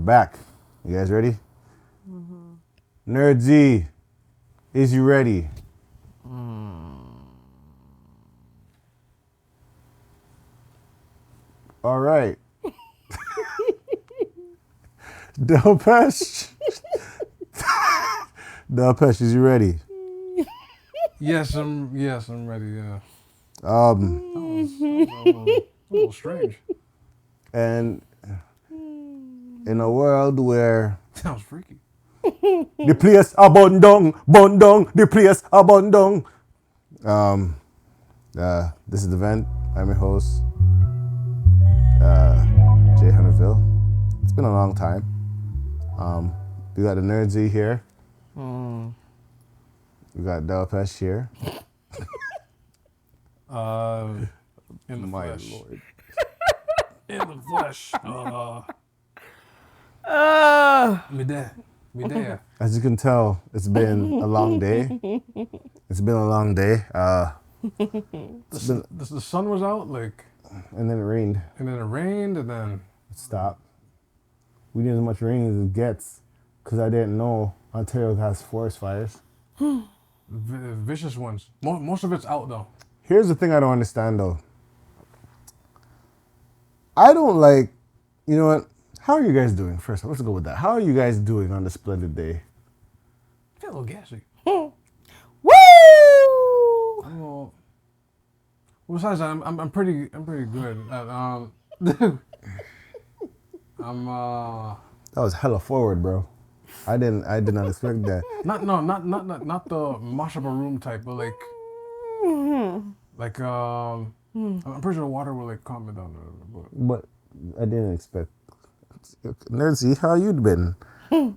back. You guys ready? Nerd Z, is you ready? All right. Delpesh. Delpesh, is you ready? Yes, I'm ready. Yeah. Um, That was a little strange. and in a world where Sounds freaky. the place abundant, the place abundant. This is the event. I'm your host, Jay Hunterville. It's been a long time. We got the Nerd Z here. We got Delpesh here. In the My flesh. Lord. In the flesh. Me there. As you can tell, it's been a long day. It's been a long day. The sun was out, like, And then it rained. and then it rained, and then It stopped. We didn't as much rain as it gets because I didn't know Ontario has forest fires. vicious ones. Most of it's out though. Here's the thing I don't understand though. I don't like, you know what? How are you guys doing? First, let's go with that. How are you guys doing on this splendid day? I feel a little gassy. Woo! I'm a little. Besides that, I'm pretty good. That was hella forward, bro. I did not expect that. Not the mash up a room type, but like I'm pretty sure the water will like calm it down a little bit. But I didn't expect. Nerdsy, how you been? You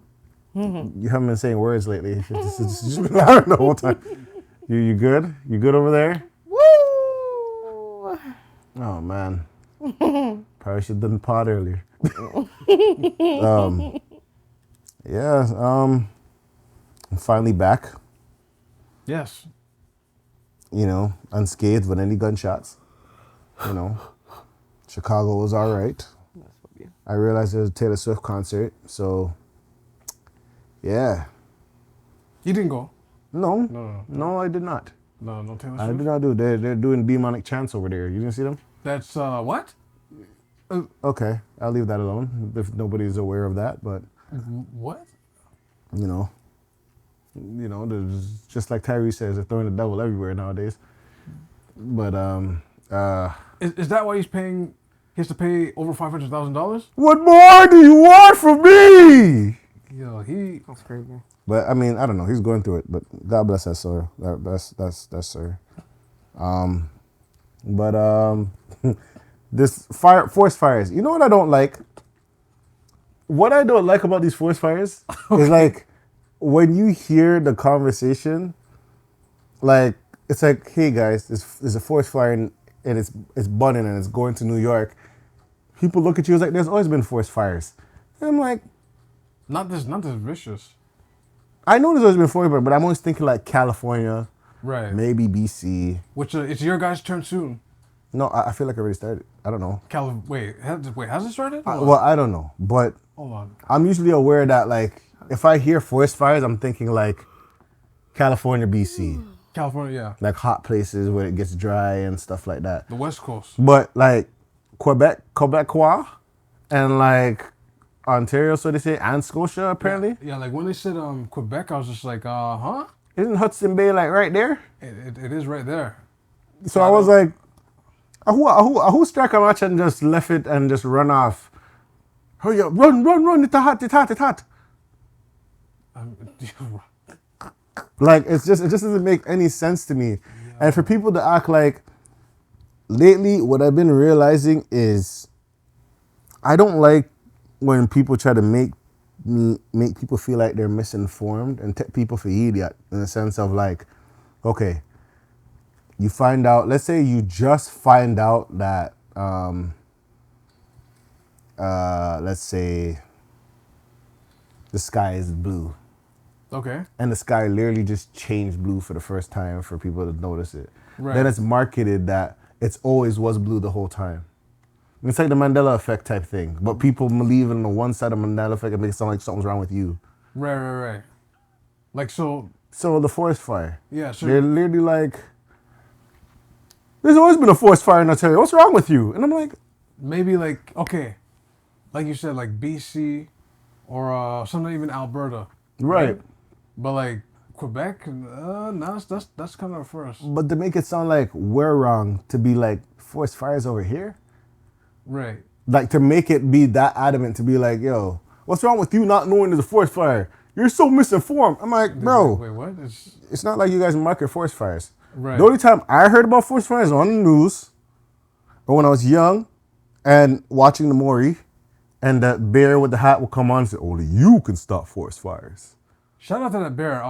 haven't been saying words lately. You've just been laughing the whole time. You good? You good over there? Woo! Oh man. Probably should have done the pod earlier. I'm finally back. Yes. You know, unscathed with any gunshots. You know, Chicago was all right. I realized there was a Taylor Swift concert, so yeah. You didn't go. No, I did not. No Taylor I Swift. did not do. They're doing demonic chants over there. You didn't see them? That's what? Okay, I'll leave that alone if nobody's aware of that. But What? you know, there's, just like Tyree says, they're throwing the devil everywhere nowadays. But Is that why he's paying? He has to pay over $500,000. what more do you want from me? Yo, That's crazy. But I mean, I don't know. He's going through it. But God bless that soul. That's sir. This forest fires. You know what I don't like? What I don't like about these forest fires is like when you hear the conversation, like it's like, hey guys, there's a forest fire and it's burning and it's going to New York. People look at you as like, there's always been forest fires. And I'm like, not this vicious. I know there's always been forest fires, but I'm always thinking like California, Right. maybe BC. Which it's your guys' turn soon. No, I feel like I already started. I don't know. Wait, has it started? Well, I don't know, but Hold on. I'm usually aware that like if I hear forest fires, I'm thinking like California, BC, California, yeah. like hot places where it gets dry and stuff like that. The West Coast. But like Quebecois, and like Ontario, so they say, and Scotia apparently. Yeah, like when they said Quebec, I was just like, huh? Isn't Hudson Bay like right there? It is right there. So I was like, who strike a match and just left it and just run off? Hurry up, run, it's hot. Like it just doesn't make any sense to me. Yeah. And for people to act like, lately what I've been realizing is I don't like when people try to make people feel like they're misinformed and take people for idiot in the sense of like, okay, you find out, let's say you just find out that let's say the sky is blue. Okay. And the sky literally just changed blue for the first time for people to notice it. Right. Then it's marketed that it's always was blue the whole time. It's like the Mandela effect type thing. But people believe in the one side of Mandela effect and make it sound like something's wrong with you. Right. Like, so, So the forest fire. yeah, so, They're literally like, there's always been a forest fire in Ontario. What's wrong with you? And I'm like, maybe like, okay, like you said, like BC or something even Alberta. right. But like Quebec, no, that's kind of a first. But to make it sound like we're wrong to be like, forest fires over here? Right. Like to make it be that adamant to be like, yo, what's wrong with you not knowing there's a forest fire? You're so misinformed. I'm like, bro, Wait, what? it's not like you guys market forest fires. Right. The only time I heard about forest fires on the news or when I was young and watching the Maury and that bear with the hat would come on and say, only you can stop forest fires. Shout out to that bear.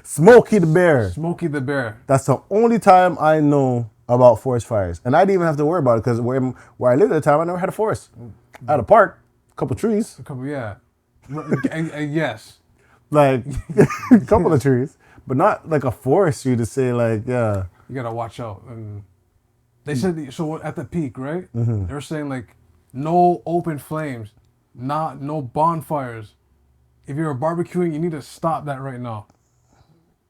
Smokey the bear. Smokey the bear. That's the only time I know about forest fires. And I didn't even have to worry about it because where I lived at the time, I never had a forest. I had a park, a couple trees. A couple, yeah. And yes. Like, a couple of trees. But not like a forestry to say like, yeah. You gotta watch out. And they said, so at the peak, right? Mm-hmm. They were saying like, no open flames, no bonfires. If you're barbecuing, you need to stop that right now.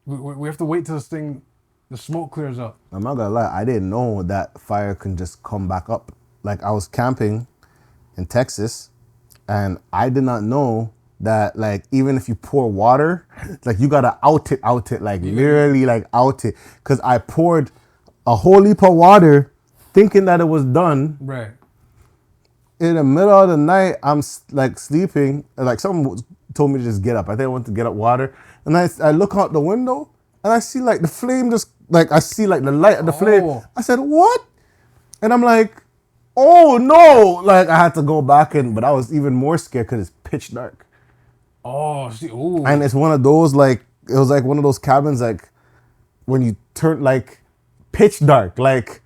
We have to wait till the smoke clears up. I'm not gonna lie, I didn't know that fire can just come back up. Like I was camping in Texas and I did not know that like even if you pour water, like you gotta out it, like literally like out it. Cause I poured a whole heap of water thinking that it was done. Right. In the middle of the night, I'm like sleeping, like someone told me to just get up. I think I went to get up water. And I look out the window and I see like the flame just, like I see like the light of the flame. I said, what? And I'm like, oh no. Like I had to go back but I was even more scared because it's pitch dark. Oh, see, ooh. And it's one of those like, it was like one of those cabins like when you turn like pitch dark. Like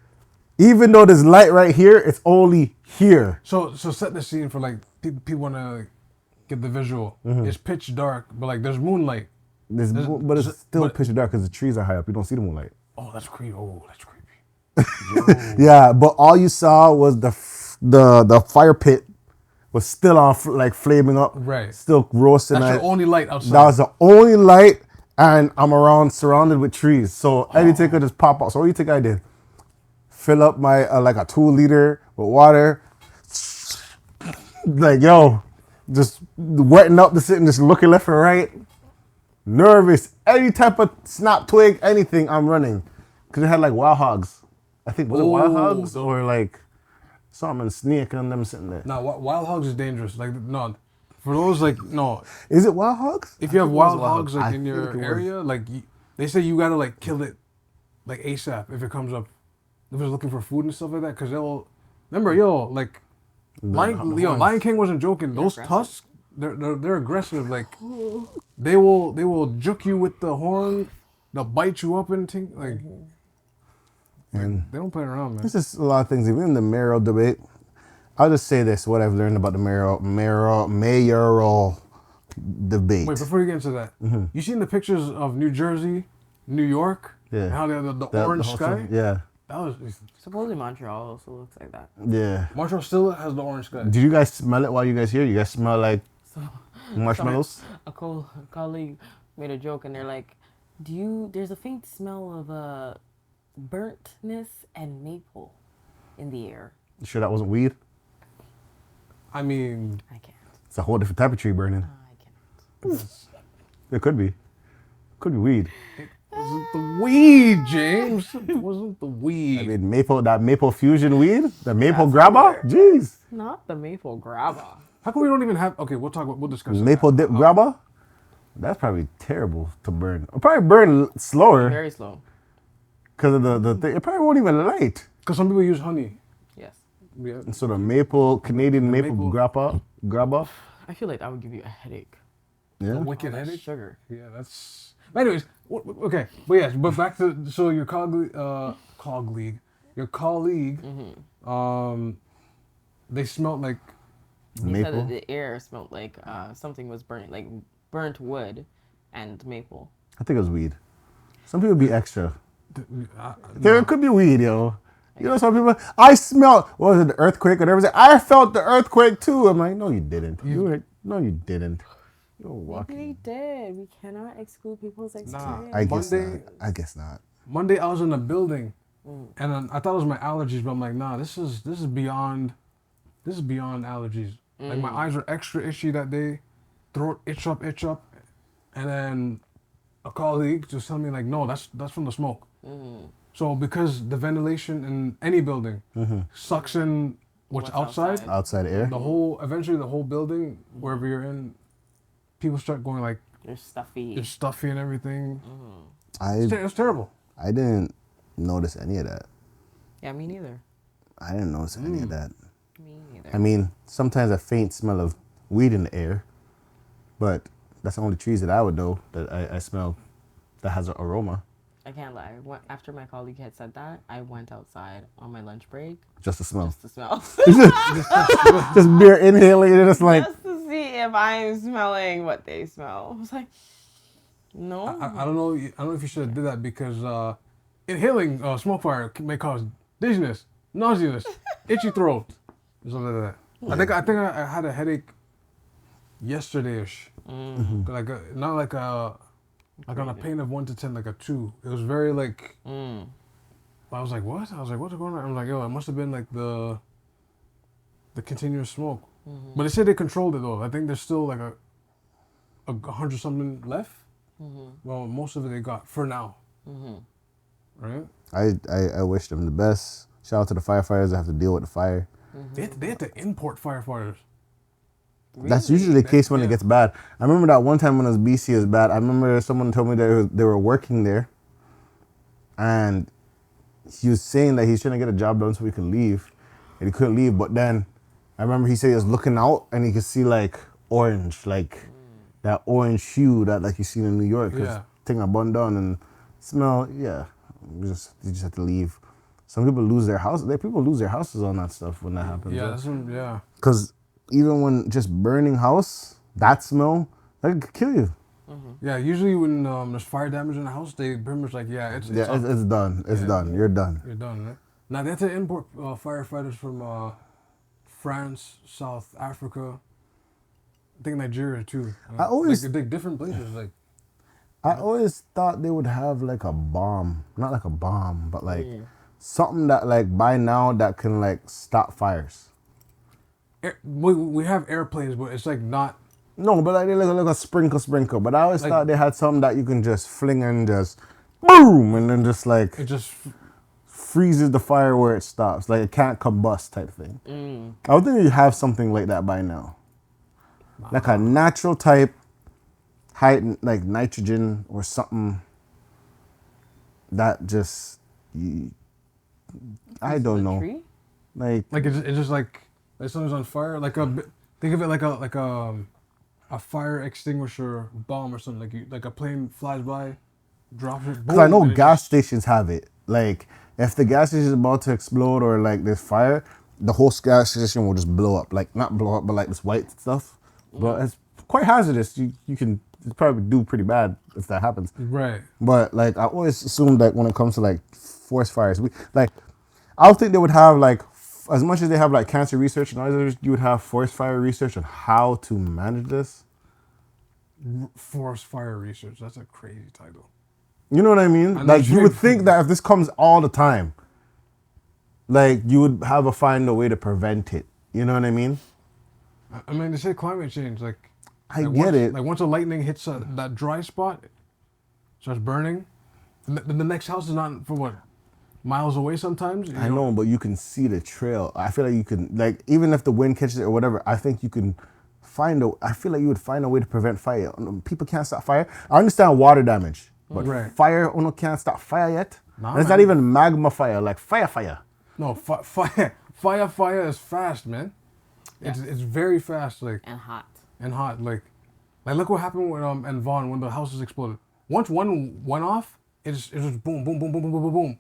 even though there's light right here, it's only here. So set the scene for like people want to get the visual. Mm-hmm. It's pitch dark, but like there's moonlight. But it's still pitch dark because the trees are high up. You don't see the moonlight. Oh, that's creepy. Oh, that's creepy. Yeah, but all you saw was the fire pit was still on, like flaming up, Right. Still roasting. That's your only light outside. That was the only light, and I'm surrounded with trees. So anything could just pop out. So what do you think I did? Fill up my like a 2 liter with water. Like yo, just wetting up the sitting, just looking left and right. Nervous. Any type of snap twig, anything, I'm running. Cause it had like wild hogs. I think was it wild hogs or like something snake and them sitting there. No, wild hogs is dangerous. Like no, for those like no. Is it wild hogs? If you have I think it was wild hogs like I in think your it was. area, like they say you gotta like kill it, like ASAP if it comes up. If it's looking for food and stuff like that, cause they'll remember like Lion King wasn't joking. Those tusks, they're aggressive. Like they will juke you with the horn. They'll bite you up and things like. And they don't play around, man. there's just a lot of things. Even in the mayoral debate, I'll just say this: what I've learned about the mayoral debate. Wait, before you get into that, you seen the pictures of New Jersey, New York, Yeah. and how they have the That- orange whole sky? thing, yeah, That was Supposedly Montreal also looks like that. yeah. Montreal still has the orange sky. Did you guys smell it while you guys here? You guys smell like marshmallows? A colleague made a joke and they're like, there's a faint smell of burntness and maple in the air. You sure that wasn't weed? I mean, I can't. It's a whole different type of tree burning. I can't. It could be. Could be weed. wasn't the weed, James. It wasn't the weed. I mean, that maple fusion weed? The maple grabber? Jeez. Not the maple grabber. How come we don't even have? Okay, we'll discuss it. Maple dip grabber? That's probably terrible to burn. It'll probably burn slower Very slow. because of the thing. It probably won't even light. Because some people use honey. Yes. Yeah. So the Canadian maple grabber? I feel like that would give you a headache. Yeah. Wicked That's headache. sugar. Yeah, that's. But anyways, okay, but yes, but back to your colleague, they smelled like. He said Maple? that the air smelled like something was burning, like burnt wood and maple. I think it was weed. Some people be extra. No. There could be weed, yo. You know, some people, I smelled, what was it, the earthquake? Or whatever. I felt the earthquake too. I'm like, no, you didn't. No, you didn't. You're walking. Maybe they did. We cannot exclude people's experience. I guess not. I guess not. Monday I was in a building, and I thought it was my allergies, but I'm like, nah, this is beyond allergies. Like my eyes were extra itchy that day, throat itch up, and then a colleague just told me like, no, that's from the smoke. So because the ventilation in any building sucks in what's outside air, eventually the whole building, wherever you're in, people start going like, it's stuffy and everything. It's terrible. I didn't notice any of that. Yeah, me neither. I didn't notice any of that. Me neither. I mean, sometimes a faint smell of weed in the air, but that's the only trees that I would know that I smell that has an aroma. I can't lie. After my colleague had said that, I went outside on my lunch break. Just to smell. Just to smell. Just beer inhaling and just like. Just to see if I'm smelling what they smell. I was like, no. I don't know. I don't know if you should have did that because inhaling smoke fire may cause dizziness, nauseous, itchy throat, something like that. Yeah. I think I had a headache yesterday-ish. Like not like a. Like on a pain of 1 to 10, like a 2. It was very like. I was like, what? I was like, what's going on? I was like, yo, it must have been like the continuous smoke. But they said they controlled it though. I think there's still like a 100 something left. Well, most of it they got for now. Right? I wish them the best. Shout out to the firefighters that have to deal with the fire. They had to import firefighters. Really? That's usually the case when it gets bad. I remember that one time when it was BC, it was bad. I remember someone told me that they were working there, and he was saying that he's trying to get a job done so he could leave, and he couldn't leave. But then I remember he said he was looking out and he could see like orange, like that orange hue that like you see in New York. Taking a bun down and smell. Yeah, you just have to leave. Some people lose their houses. People lose their houses on that stuff when that happens. Yeah, because even when just burning house, that smell, that could kill you. Yeah, usually when there's fire damage in the house, they pretty much like, it's done. It's done. You're done. You're done, right? Now, they have to import firefighters from France, South Africa, I think Nigeria too. I always... Like different places, like... I always thought they would have like a bomb. Not like a bomb, but like something that like by now that can like stop fires. We have airplanes, but it's like not. No, but like they look like a sprinkle. But I always thought they had something that you can just fling and just boom, and then just like it just freezes the fire where it stops. Like it can't combust type thing. I would think you have something like that by now, like a natural type, like nitrogen or something. That just I don't know. Tree? Like it's just like something's on fire. Like think of it like a fire extinguisher bomb or something. Like a plane flies by, drops it. Because I know gas stations have it. Like if the gas station is about to explode or like there's fire, the whole gas station will just blow up. Like not blow up, but like this white stuff. But it's quite hazardous. You can probably do pretty bad if that happens. Right. But like I always assumed that when it comes to like forest fires, I would think they would have like as much as they have like cancer research and others, you would have forest fire research on how to manage this. Forest fire research. That's a crazy title. You know what I mean? Like you would think that if this comes all the time, like you would find a way to prevent it. You know what I mean? I mean, they say climate change. Like I get it. Like once a lightning hits that dry spot, starts burning. The next house is not for what? Miles away sometimes. I know, but you can see the trail. I feel like you can, like, even if the wind catches it or whatever, I think you can I feel like you would find a way to prevent fire. People can't stop fire. I understand water damage, but fire can't stop fire yet. Nah, it's not even magma fire, like fire. No, fire is fast, man. Yeah. It's very fast, like. And hot. Like look what happened with in Vaughan when the houses exploded. Once one went off, it just boom, boom, boom, boom, boom, boom, boom, boom.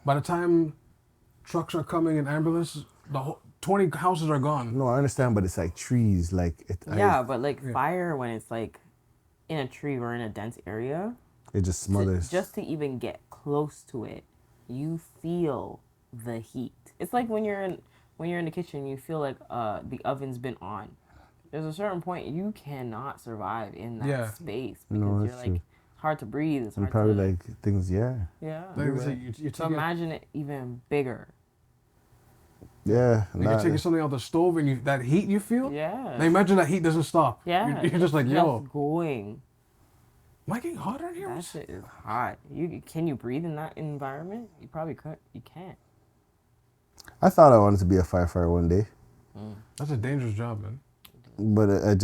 By the time trucks are coming and ambulance, the whole 20 houses are gone. No, I understand, but it's like trees, like it. But fire when it's like in a tree or in a dense area, it just smothers. Just to even get close to it, you feel the heat. It's like when you're in the kitchen, you feel like the oven's been on. There's a certain point you cannot survive in that space because No, you're that's like true. it's hard to breathe. It's And hard probably to like things, yeah. yeah. Like I said, you're So taking, imagine it even bigger. Yeah. you're taking something out the stove and that heat you feel. Yeah. Now imagine that heat doesn't stop. Yeah. You're just like, it's yo, just going. am I getting hotter in here? That shit is hot. Can you breathe in that environment? You probably couldn't. You can't. I thought I wanted to be a firefighter one day, That's a dangerous job, man. but I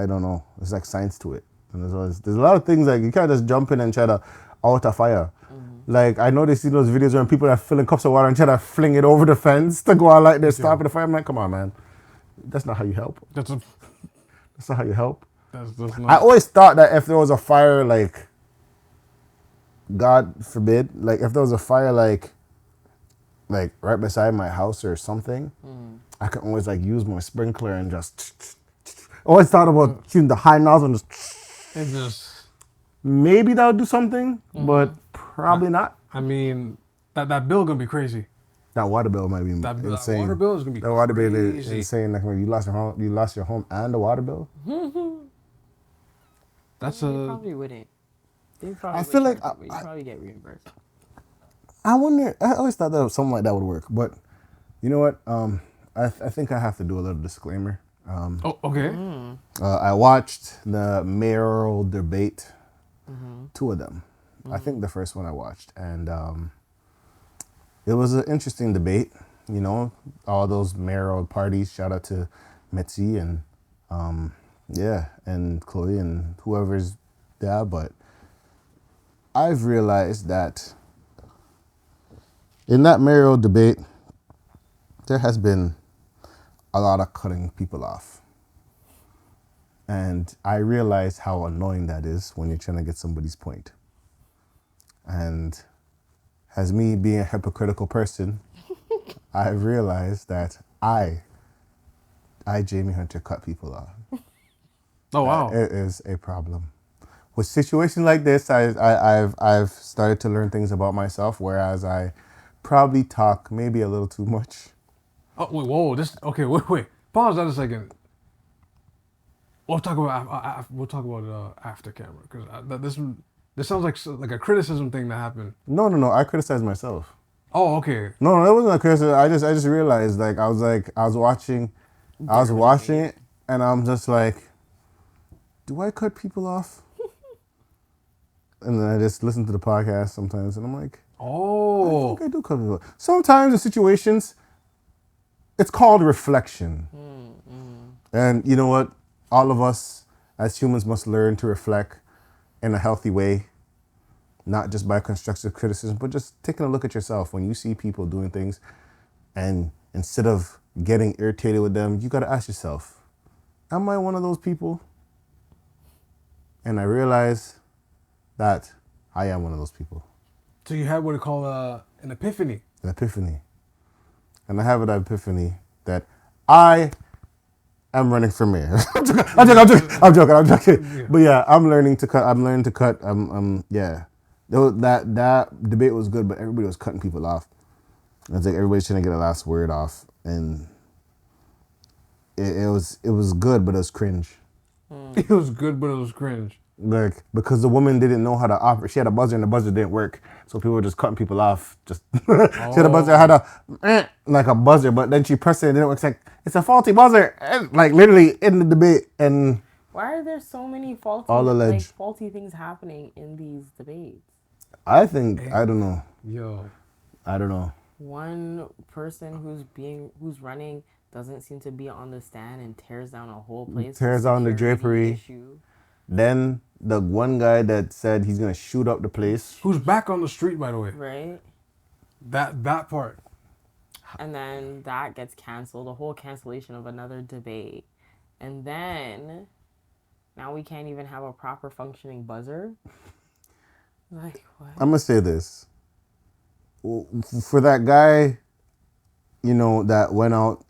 don't know. There's like science to it, and there's a lot of things like you can't just jump in and try to out a fire. Like I know they see those videos where people are filling cups of water and try to fling it over the fence to go out like they're stopping the fire. I'm like, come on, man, that's not how you help. That's That's not how you help. not. I always thought that if there was a fire, like God forbid, like if there was a fire like right beside my house or something, I could always like use my sprinkler and just. Always thought about using the high nozzle and It just. maybe that would do something, but probably not. I mean, that bill gonna be crazy. That water bill might be That insane. water bill is gonna be That water bill is crazy. insane. Like when you lost your home and the water bill. That's You probably wouldn't. You probably I feel would like charge it, but you probably get reimbursed. I wonder. I always thought that something like that would work, but you know what? I think I have to do a little disclaimer. Oh, okay. I watched the mayoral debate, two of them. I think the first one I watched, and it was an interesting debate. You know, all those mayoral parties. Shout out to Mitzi and and Chloe and whoever's there. But I've realized that in that mayoral debate, there has been a lot of cutting people off. And I realize how annoying that is when you're trying to get somebody's point. And as me being a hypocritical person, I realized that I, Jamie Hunter, cut people off. Oh wow. It is a problem. With situations like this, I've started to learn things about myself, whereas I probably talk maybe a little too much. Oh wait, whoa. Wait. Pause that a second. We'll talk about after camera because this sounds like a criticism thing that happened. No. I criticize myself. Oh, okay. No, that wasn't a criticism. I just realized I was watching it, and I'm just like, do I cut people off? And then I just listen to the podcast sometimes, and I'm like, Oh. I think I do cut people off. Sometimes in situations, it's called reflection. And you know what? All of us as humans must learn to reflect in a healthy way, not just by constructive criticism, but just taking a look at yourself. When you see people doing things, and instead of getting irritated with them, you got to ask yourself, am I one of those people? And I realize that I am one of those people. So you had what they call an epiphany. An epiphany. And I have an epiphany that I am running for mayor. I'm joking. Yeah. But yeah, I'm learning to cut. Yeah. That debate was good, but everybody was cutting people off. I was like, everybody's trying to get a last word off. And it was good, but it was cringe. It was good, but it was cringe. Like, because the woman didn't know how to operate. She had a buzzer and the buzzer didn't work. So people were just cutting people off. She had a buzzer, had like a buzzer, but then she pressed it and it didn't work. It's like, it's a faulty buzzer. And, like literally in the debate. And why are there so many faulty things happening in these debates? I think, I don't know. Yo. I don't know. One person who's running doesn't seem to be on the stand and tears down a whole place. Tears down the drapery. Issue. Then the one guy that said he's gonna shoot up the place. Who's back on the street, by the way. Right. That part. And then that gets canceled, a whole cancellation of another debate. And then now we can't even have a proper functioning buzzer. Like, what? I'm gonna say this. For that guy, you know, that went out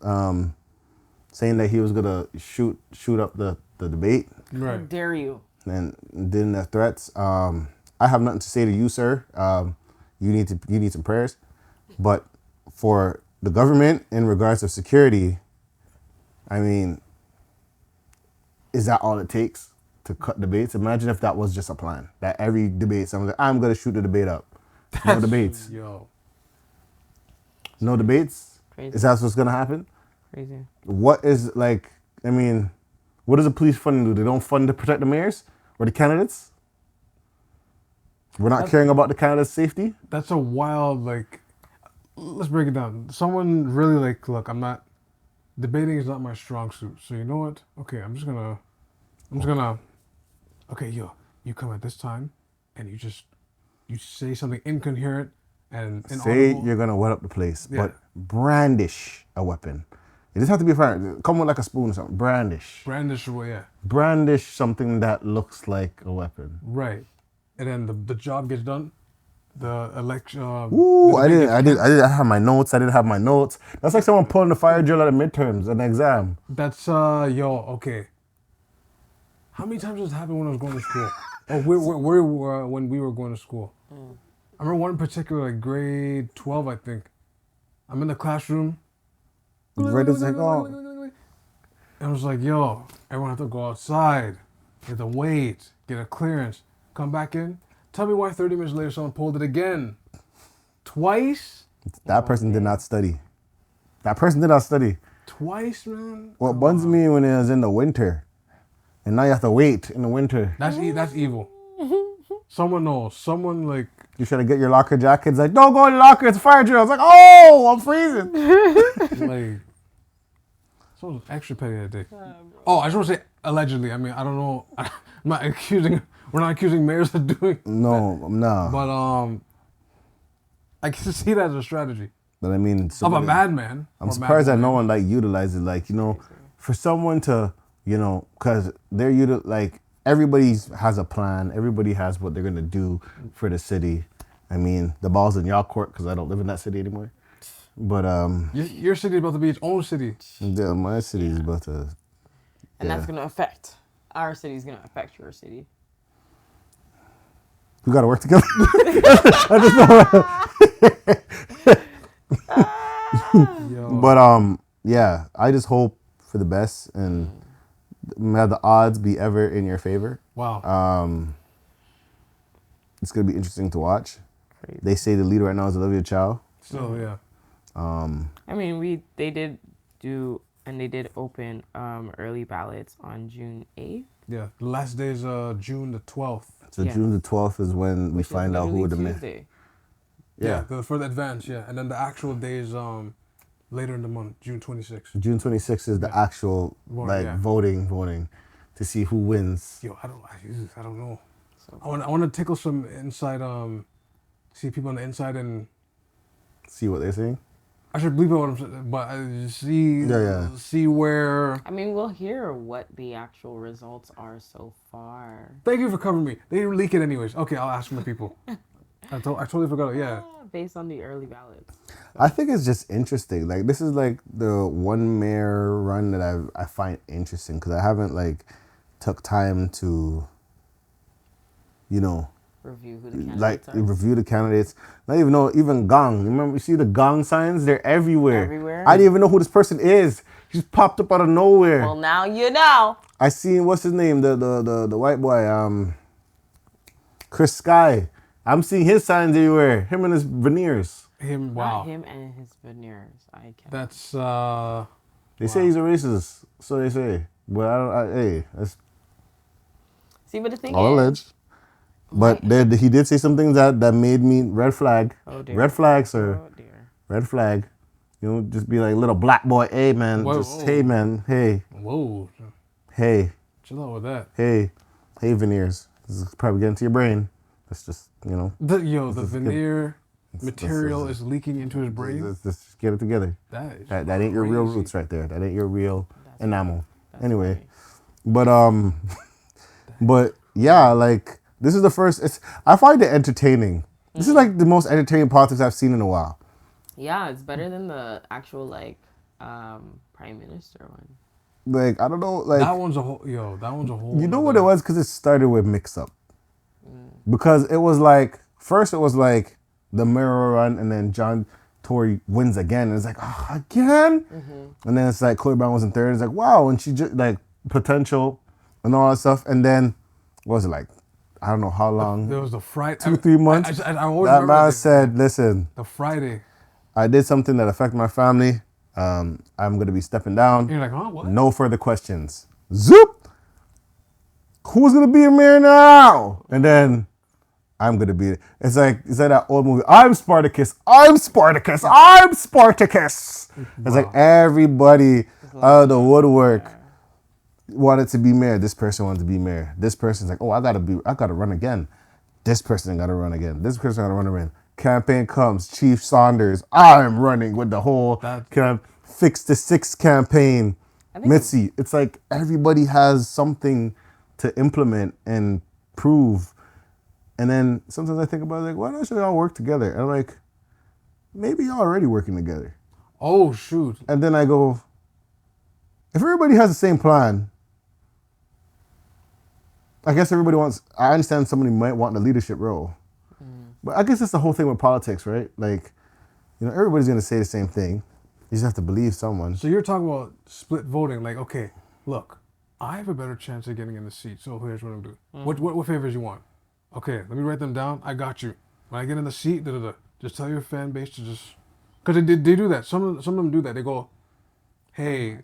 saying that he was gonna shoot up the debate. Right. How dare you? And then the threats. I have nothing to say to you, sir. You need some prayers. But for the government, in regards to security, I mean, is that all it takes to cut debates? Imagine if that was just a plan. That every debate, someone's like, I'm going to shoot the debate up. No debates. Yo. No debates? Crazy. Is that what's going to happen? Crazy. What is, like, I mean, what does the police funding do? They don't fund to protect the mayors or the candidates? We're not caring about the candidates' safety? That's a wild, like, let's break it down. Someone really, like, look, debating is not my strong suit. So you know what? Okay, I'm just gonna, okay, yo, you come at this time and you say something incoherent and Say inaudible. you're going to wet up the place, Yeah. but brandish a weapon. It doesn't have to be fire. Come with like a spoon or something. Brandish. Brandish away, yeah. Brandish something that looks like a weapon. Right. And then the job gets done. The election. Ooh, I didn't have my notes. That's like someone pulling the fire drill at a midterms, an exam. That's okay. How many times does it happen when I was going to school? Or when we were going to school? I remember one in particular, like grade 12, I think. I'm in the classroom. Right, it's like, oh. And I was like, yo, everyone have to go outside. You have to wait, get a clearance, come back in. Tell me why 30 minutes later someone pulled it again. Twice? That person did not study. Twice, man? What buns me when it was in the winter. And now you have to wait in the winter. That's evil. Someone knows. Someone like... You try to get your locker jacket. It's like, don't go in the locker. It's a fire drill. It's like, oh, I'm freezing. like... Someone's extra petty that day. Oh, I just want to say allegedly. I mean, I don't know. I'm not accusing... We're not accusing mayors of doing... No. But, I can see that as a strategy. But I mean... Of a madman. I'm surprised that no one, like, utilizes, like, you know, for someone to, you know, because they're, like, everybody has a plan. Everybody has what they're going to do for the city. I mean, the ball's in y'all court because I don't live in that city anymore. But, Your city is about to be its own city. yeah, my city is about to... And that's going to affect... Our city's going to affect your city. We got to work together. But, yeah, I just hope for the best and may the odds be ever in your favor. Wow. It's going to be interesting to watch. Crazy. They say the leader right now is Olivia Chow. So, yeah. I mean, they did open early ballots on June 8th. Yeah. The last day is June the 12th. So Yeah. June the 12th is when we find out who would have Tuesday. Yeah. For the advance, yeah. And then the actual day is later in the month, June 26th. June 26th is the actual voting to see who wins. Yo, I don't know. So I want to tickle some inside, see people on the inside and... See what they're saying? I should believe what I'm saying, but see where... I mean, we'll hear what the actual results are so far. Thank you for covering me. They didn't leak it anyways. Okay, I'll ask my people. I totally forgot it, yeah. Based on the early ballots. I think it's just interesting. Like, this is like the one mayor run that I find interesting because I haven't like took time to, you know, Review who the candidates like are. review the candidates. Not even know, even gong. Remember, you see the gong signs? They're everywhere. Everywhere? I didn't even know who this person is. He just popped up out of nowhere. Well, now you know. I seen, what's his name? The white boy, Chris Sky. I'm seeing his signs everywhere. Him and his veneers. Wow. Not him and his veneers. I can't. That's, They say he's a racist. So they say. But hey, that's See, but the thing all is, alleged. But he did say some things that made me red flag. Oh, dear. Red flag, sir. Oh dear. Red flag. You know, just be like little black boy. Hey, man. Whoa, just, whoa. hey, man. Hey. whoa. Hey. Chill out with that. Hey. Hey, veneers. This is probably getting to your brain. That's just, you know. The veneer material is leaking into his brain. Let's just get it together. That That ain't your real crazy. roots right there. That ain't your real That's enamel. That's Anyway. funny. But but yeah, like this is the first. I find it entertaining. This is like the most entertaining politics I've seen in a while. Yeah, it's better than the actual prime minister one. Like I don't know, like that one's a whole. you know what it was because it started with mix up. Because it was like first it was like the mayoral run and then Tori wins again. And it's like, oh, again? And then it's like Chloe Brown was in third. It's like, wow. And she just like potential and all that stuff. And then, what was it like? I don't know how long. There was the Friday. 2-3 months. I always that remember man said, listen. The Friday. I did something that affected my family. I'm going to be stepping down. And you're like, huh, what? No further questions. Zoop! Who's going to be a mayor now? And then I'm going to be... It's like that old movie. I'm Spartacus. I'm Spartacus. I'm Spartacus. It's like everybody out of the woodwork wanted to be mayor. This person wanted to be mayor. This person's like, oh, I got to run again. This person got to run again. This person got to run again. Campaign comes, Chief Saunders. I'm running with the whole Fix the Six campaign. Mitzi, it's like everybody has something to implement and prove. And then sometimes I think about it, like, why don't we all work together? And I'm like, maybe y'all already working together. Oh, shoot. And then I go, if everybody has the same plan, I guess everybody wants, I understand somebody might want the leadership role. But I guess that's the whole thing with politics, right? Like, everybody's going to say the same thing. You just have to believe someone. So you're talking about split voting. Like, okay, look, I have a better chance of getting in the seat. So here's what I'm doing. What favors you want? Okay, let me write them down. I got you. When I get in the seat, just tell your fan base to just... Because they do that. Some of them do that. They go, hey...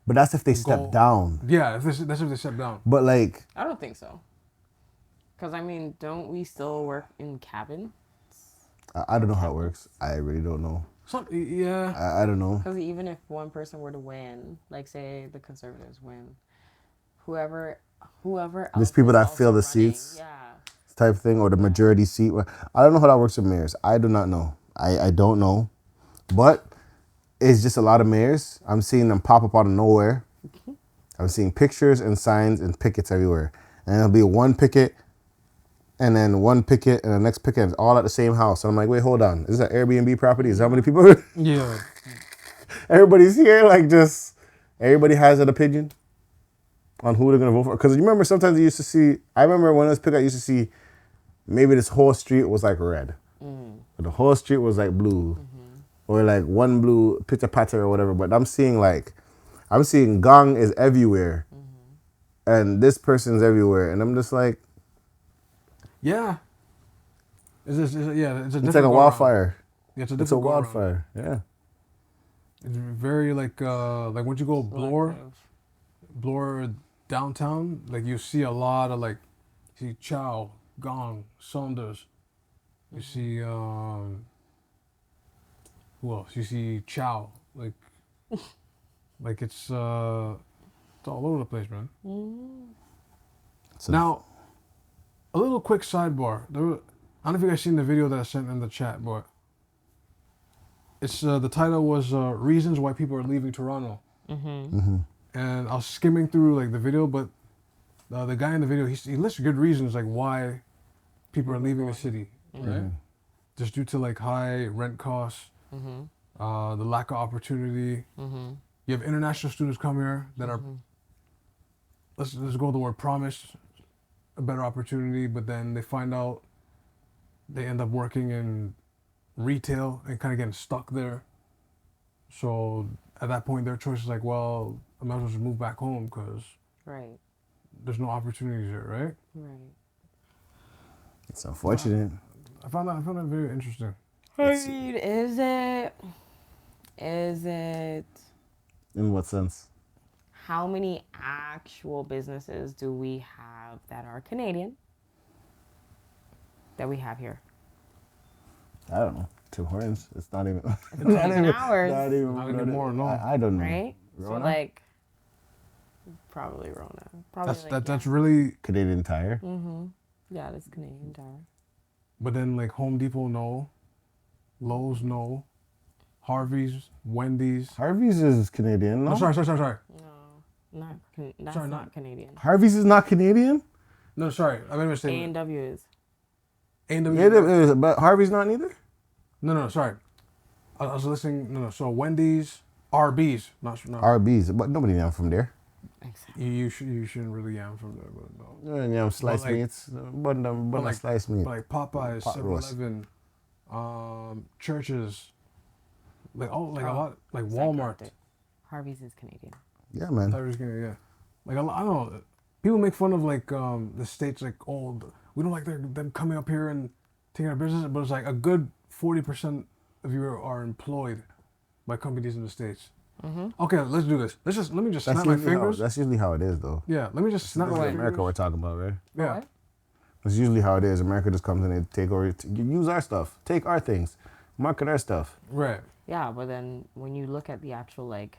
But that's if they step down. Yeah, that's if they step down. But like... I don't think so. Because, I mean, don't we still work in cabins? I don't know how it works. I really don't know. Yeah. I don't know. Because even if one person were to win, like say the Conservatives win, whoever else there's people that fill the running, seats type thing, or the majority seat. I don't know how that works with mayors. I do not know. I don't know. But it's just a lot of mayors. I'm seeing them pop up out of nowhere. I'm seeing pictures and signs and pickets everywhere. And it'll be one picket, and then one picket, and the next picket, and all at the same house. And I'm like, wait, hold on. Is this an Airbnb property? Is that how many people? Yeah. Everybody's here, like just, everybody has an opinion on who they're going to vote for. Because you remember sometimes you used to see, I remember when it was picked, I used to see maybe this whole street was like red. But the whole street was like blue. Or like one blue pitter patter or whatever. But I'm seeing gong is everywhere. And this person's everywhere. And I'm just like, yeah. It's like a wildfire. Yeah, it's a wildfire. Yeah. It's very like once you go Bloor downtown, like you see a lot of like, you see Chow, Gong, Saunders. You see who else? You see Chow, like it's all over the place, man. Now, a little quick sidebar. I don't know if you guys seen the video that I sent in the chat, but it's the title was "Reasons Why People Are Leaving Toronto," and I was skimming through like the video, but the guy in the video he lists good reasons like why people are leaving the city, right? Just due to like high rent costs, the lack of opportunity. You have international students come here that are let's go with the word promised a better opportunity, but then they find out they end up working in retail and kind of getting stuck there. So at that point, their choice is like, well, I might as well just move back home because there's no opportunities here, right? Right. It's unfortunate. I found that very interesting. I mean, is it? In what sense? How many actual businesses do we have that are Canadian that we have here? I don't know. Tim Hortons. It's not even. It's not even ours. Not anymore. No. I don't know. Right. Rona? So like, probably Rona. Probably That's really Canadian Tire. Yeah, that's Canadian Tire. But then like Home Depot, no. Lowe's, no. Harvey's, Wendy's. Harvey's is Canadian. No, sorry. No, that's not Canadian. Harvey's is not Canadian. No, sorry. I made a mistake. A&W is. A&W. But Harvey's not neither. No, sorry. I was listening. No. So Wendy's, RB's, not RB's, but nobody yam from there. Exactly. You shouldn't really yam from there, but no. Yam sliced meats, but like sliced meat. Like Popeyes, Pot roast. 7-Eleven, churches. like a lot, like I Walmart. got it. Harvey's is Canadian. Yeah, man. Yeah. Like I don't know. People make fun of like the states, like, oh, we don't like them coming up here and taking our business, but it's like a good 40% of you are employed by companies in the states. Mm-hmm. Okay, let's do this. Let me just snap my fingers. That's usually how it is, though. Yeah, let me just snap my fingers. America we're talking about, right? Yeah. What? That's usually how it is. America just comes in and take over, use our stuff, take our things, market our stuff. Right. Yeah, but then when you look at the actual like,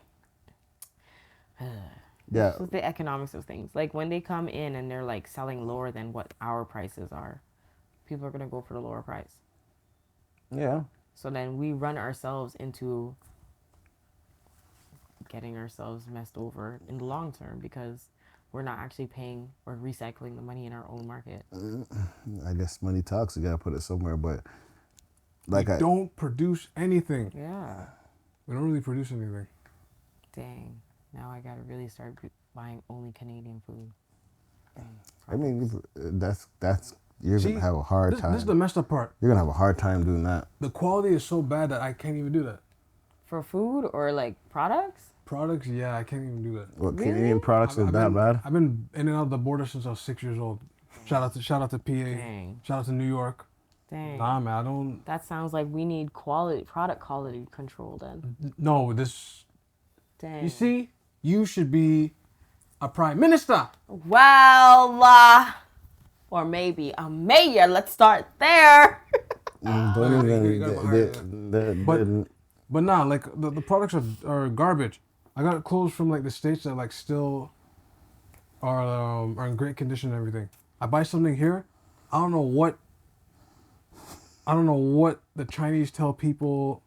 Yeah. the economics of things, like when they come in and they're like selling lower than what our prices are, people are gonna go for the lower price. Yeah. So then we run ourselves into getting ourselves messed over in the long term because we're not actually paying or recycling the money in our own market. I guess money talks. You gotta put it somewhere, but like we don't produce anything. Yeah. We don't really produce anything. Dang. Now I gotta really start buying only Canadian food. Dang. I mean, that's you're See, gonna have a hard time. This is the messed up part. You're gonna have a hard time doing that. The quality is so bad that I can't even do that. For food or like products? Products, yeah, I can't even do that. What Really? Canadian products is that bad? I've been in and out of the border since I was 6 years old. Shout out to PA. Dang. Shout out to New York. Dang. Nah, man, I don't. That sounds like we need product quality control then. No, this. Dang. You see, you should be a prime minister. Well, or maybe a mayor. Let's start there. Don't even. But nah, like the products are garbage. I got clothes from like the States that like still are in great condition and everything. I buy something here, I don't know what the Chinese tell people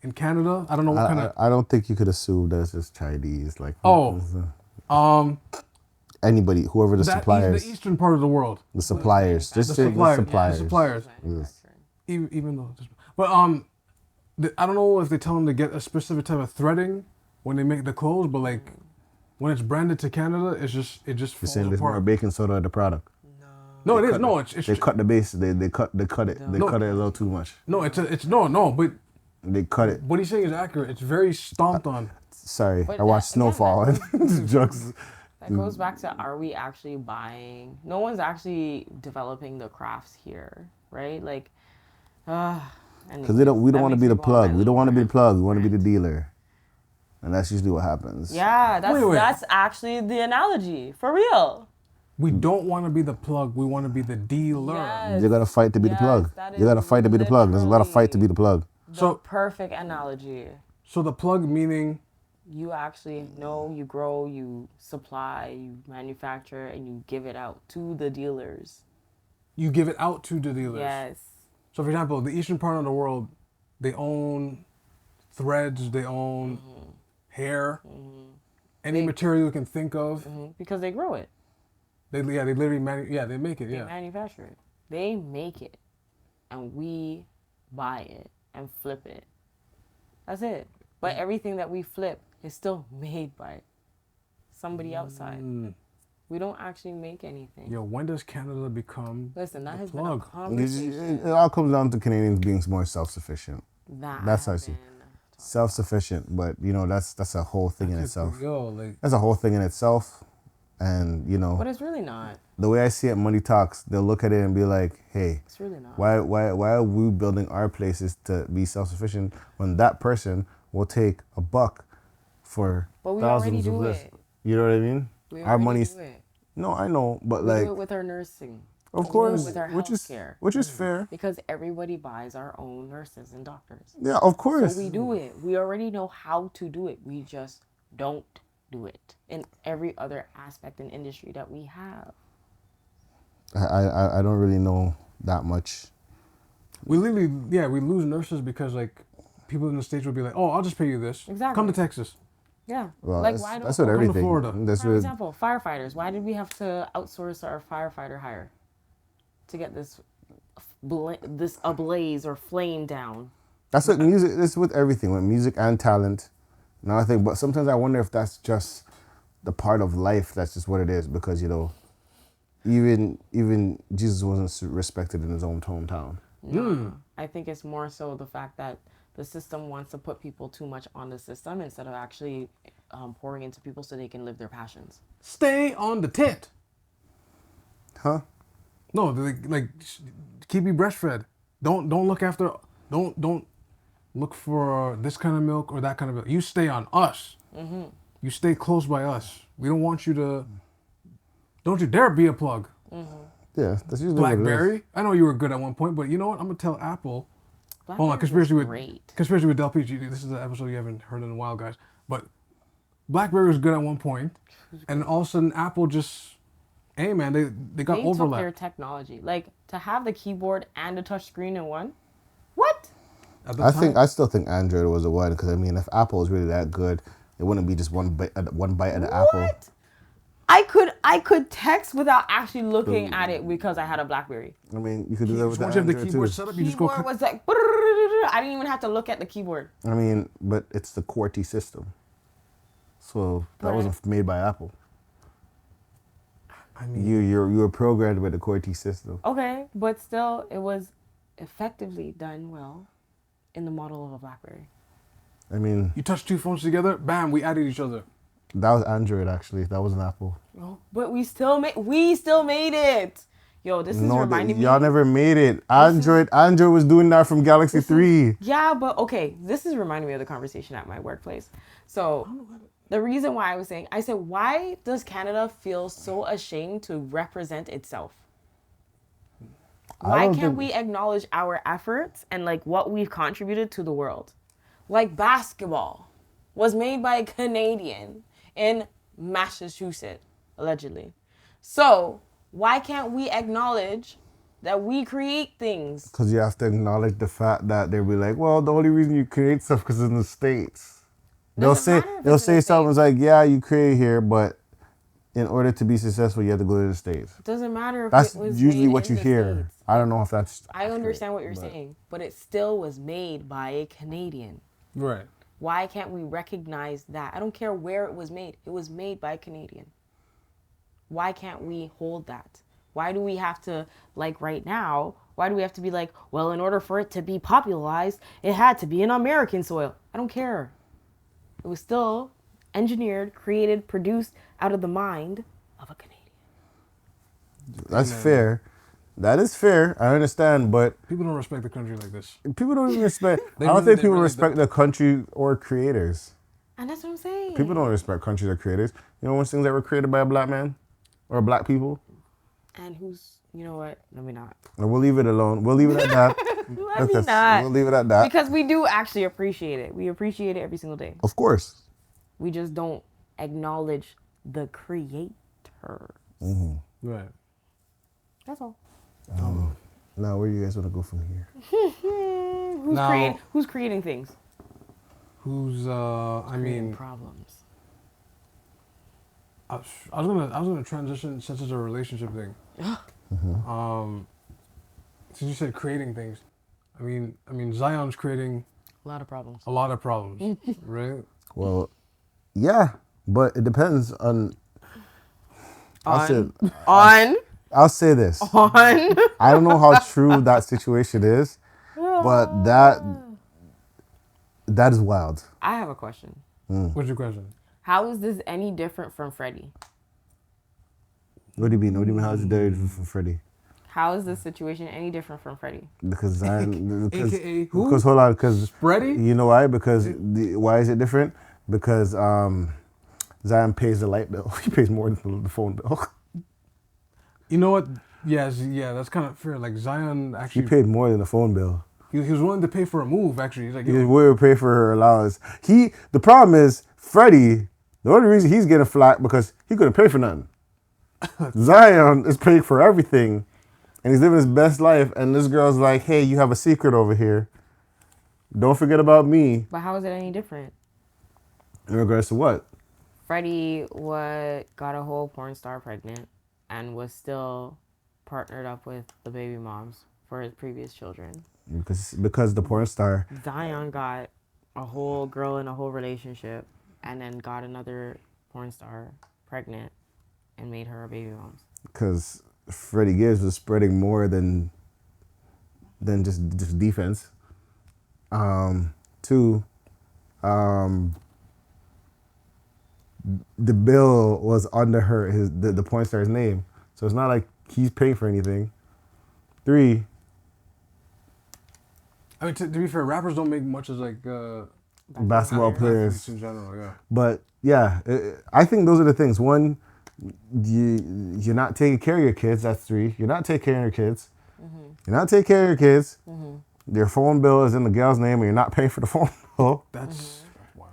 in Canada. I don't know what kind of. I don't think you could assume that it's just Chinese. Like anybody, whoever the suppliers, the eastern part of the world, the suppliers, just say the suppliers. The suppliers. Yes. Even though, but I don't know if they tell them to get a specific type of threading when they make the clothes, but like when it's branded to Canada, it just You're falls saying there's more apart. baking soda in the product. No, it is. No, it's They cut the base. They cut it. They cut it a little too much. no, it's no, but They cut it. what he's saying is accurate. It's very stomped on. Sorry, But I watched again, Snowfall and drugs. That goes back to, are we actually buying? No one's actually developing the crafts here, right? Like, Because we don't want to be the plug. We don't want to be the plug. We want to be the dealer, and that's usually what happens. Yeah, Wait. that's actually the analogy for real. We don't want to be the plug. We want to be the dealer. Yes. You gotta fight to be the plug. You gotta fight to be the plug. There's a lot of fight to be the plug. The perfect analogy. So the plug meaning. You actually know, you grow, you supply, you manufacture, and you give it out to the dealers. You give it out to the dealers. Yes. So, for example, the eastern part of the world, they own threads, they own hair, any material you can think of. Because they grow it. They literally they make it. They manufacture it. They make it, and we buy it and flip it. That's it. But everything that we flip is still made by somebody outside. We don't actually make anything. Yo, when does Canada become Listen, that has plug? been a conversation. It all comes down to Canadians being more self-sufficient. That's how I see. Self-sufficient, but that's a whole thing in itself. That's a whole thing in itself, and But it's really not. the way I see it, money talks. They'll look at it and be like, "Hey, It's really not. why are we building our places to be self-sufficient when that person will take a buck for But we already thousands of do this?" it. You know what I mean? We Our already money's do it. no, I know, but We like, do it with our nursing. of We do it course, with our healthcare. which is fair. Because everybody buys our own nurses and doctors. Yeah, of course. So we do it. We already know how to do it. We just don't do it in every other aspect and industry that we have. I don't really know that much. We literally, we lose nurses because like people in the States would be like, "Oh, I'll just pay you this. Exactly. Come to Texas." Yeah. Well, like that's, why don't that's what come to everything. Florida. That's For what. example, firefighters. Why did we have to outsource our firefighter hire to get this ablaze or flame down? That's what music. It's with everything, with music and talent. Now I think, but sometimes I wonder if that's just the part of life. That's just what it is, because even Jesus wasn't respected in his own hometown. No, I think it's more so the fact that the system wants to put people too much on the system instead of actually pouring into people so they can live their passions. Stay on the tit. Huh? No, keep you breastfed. Don't look after. Don't look for this kind of milk or that kind of milk. You stay on us. Mm-hmm. You stay close by us. We don't want you to. Don't you dare be a plug. Mm-hmm. Yeah, that's usually what it is. BlackBerry. I know you were good at one point, but you know what? I'm gonna tell Apple. Hold on, conspiracy with Del Peach. This is an episode you haven't heard in a while, guys. But BlackBerry was good at one point, and all of a sudden Apple just, hey man, they got overlap. They took their technology, like to have the keyboard and the touch screen in one. What? I still think Android was the one because I mean, if Apple was really that good, it wouldn't be just one bite of the apple. I could text without actually looking at it because I had a BlackBerry. I mean, you could do that with once you have the keyboard too. set up, you just go. Keyboard was like, I didn't even have to look at the keyboard. I mean, but it's the QWERTY system, so that wasn't made by Apple. I mean, you were programmed with the QWERTY system. Okay, but still, it was effectively done well in the model of a BlackBerry. I mean, you touch two phones together, bam, we added each other. That was Android actually. That wasn't Apple. Oh, but we still made it. Yo, this is reminding me. Y'all never made it. Android was doing that from Galaxy 3. Yeah, but okay, this is reminding me of the conversation at my workplace. So the reason why I said, why does Canada feel so ashamed to represent itself? Why can't we acknowledge our efforts and like what we've contributed to the world? Like basketball was made by a Canadian in Massachusetts, allegedly. So why can't we acknowledge that we create things? Because you have to acknowledge the fact that they'll be like, well, the only reason you create stuff because it's in the States. They'll say something like, yeah, you create here, but in order to be successful, you have to go to the States. It doesn't matter if that's it was usually made what you in the hear. States. I don't know if that's I understand what you're saying, but it still was made by a Canadian. Right. Why can't we recognize that? I don't care where it was made. It was made by a Canadian. Why can't we hold that? Why do we have to, like right now, why do we have to be like, well, in order for it to be popularized, it had to be in American soil? I don't care. It was still engineered, created, produced out of the mind of a Canadian. That's fair. That is fair. I understand, but people don't respect the country like this. People don't even respect. I don't think people respect the country or creators. And that's what I'm saying. People don't respect countries or creators. You know, when things that were created by a black man or black people. And you know what? Let me not. And we'll leave it alone. We'll leave it at that. Let me not. We'll leave it at that. Because we do actually appreciate it. We appreciate it every single day. Of course. We just don't acknowledge the creator. Mm-hmm. Right. That's all. Now, where do you guys want to go from here? Who's creating things? Who's problems. I was gonna transition since it's a relationship thing. Mm-hmm. Since you said creating things, I mean Zion's creating a lot of problems. Right? Well, yeah, but it depends on. I'll say this. I don't know how true that situation is, but that is wild. I have a question. What's your question? How is this any different from Freddie? What do you mean? How is it different from Freddie? How is this situation any different from Freddie? Because Zion, AKA who? Because hold on, because Freddie. You know why? Because why is it different? Because Zion pays the light bill. He pays more than the phone bill. You know what? Yeah, that's kind of fair. Like Zion actually. He paid more than the phone bill. He was willing to pay for a move. Actually, he's like, he was willing to pay for her allowance. The problem is Freddie. The only reason he's getting flack because he couldn't pay for nothing. Zion is paying for everything, and he's living his best life. And this girl's like, "Hey, you have a secret over here. Don't forget about me." But how is it any different? In regards to what? Freddie got a whole porn star pregnant and was still partnered up with the baby moms for his previous children. Because the porn star. Zion got a whole girl in a whole relationship and then got another porn star pregnant and made her a baby mom. Because Freddie Gibbs was spreading more than just defense. Two, the bill was under the porn star's name, so it's not like he's paying for anything. Three, I mean, to be fair, rappers don't make much as like basketball players athletes in general. Yeah. But yeah, I think those are the things. One, you're not taking care of your kids. That's three. You're not taking care of your kids. You're not taking care of your kids. Your phone bill is in the girl's name, and you're not paying for the phone bill. That's wild.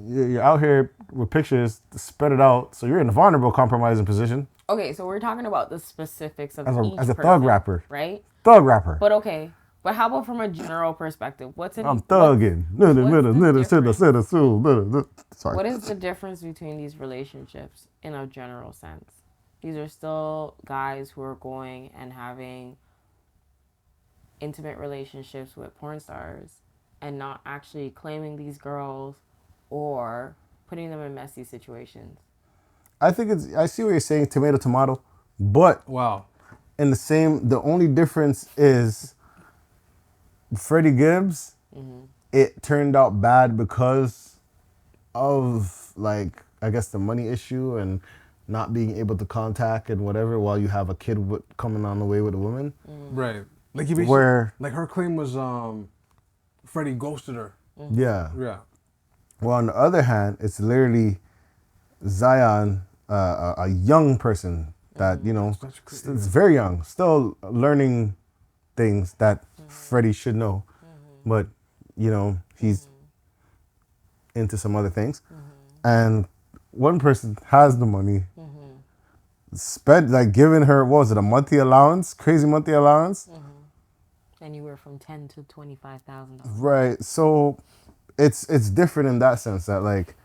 You're out here with pictures to spread it out, so you're in a vulnerable, compromising position. Okay, so we're talking about the specifics of each as a person, thug rapper, right? Thug rapper. But okay, but how about from a general perspective? I'm thugging. Sorry. What is the difference between these relationships in a general sense? These are still guys who are going and having intimate relationships with porn stars and not actually claiming these girls or putting them in messy situations. I see what you're saying, tomato, but Wow. the only difference is Freddie Gibbs, it turned out bad because of, like, I guess the money issue and not being able to contact and whatever while you have a kid coming on the way with a woman. Right. Like he basically, like her claim was Freddie ghosted her. Yeah. Yeah. Well, on the other hand, it's literally Zion, a young person that, is very young, still learning things that Freddie should know. But, he's into some other things. And one person has the money, spent, like, giving her, what was it, a monthly allowance? Crazy monthly allowance? Anywhere from $10,000 to $25,000. Right. So it's different in that sense that, like,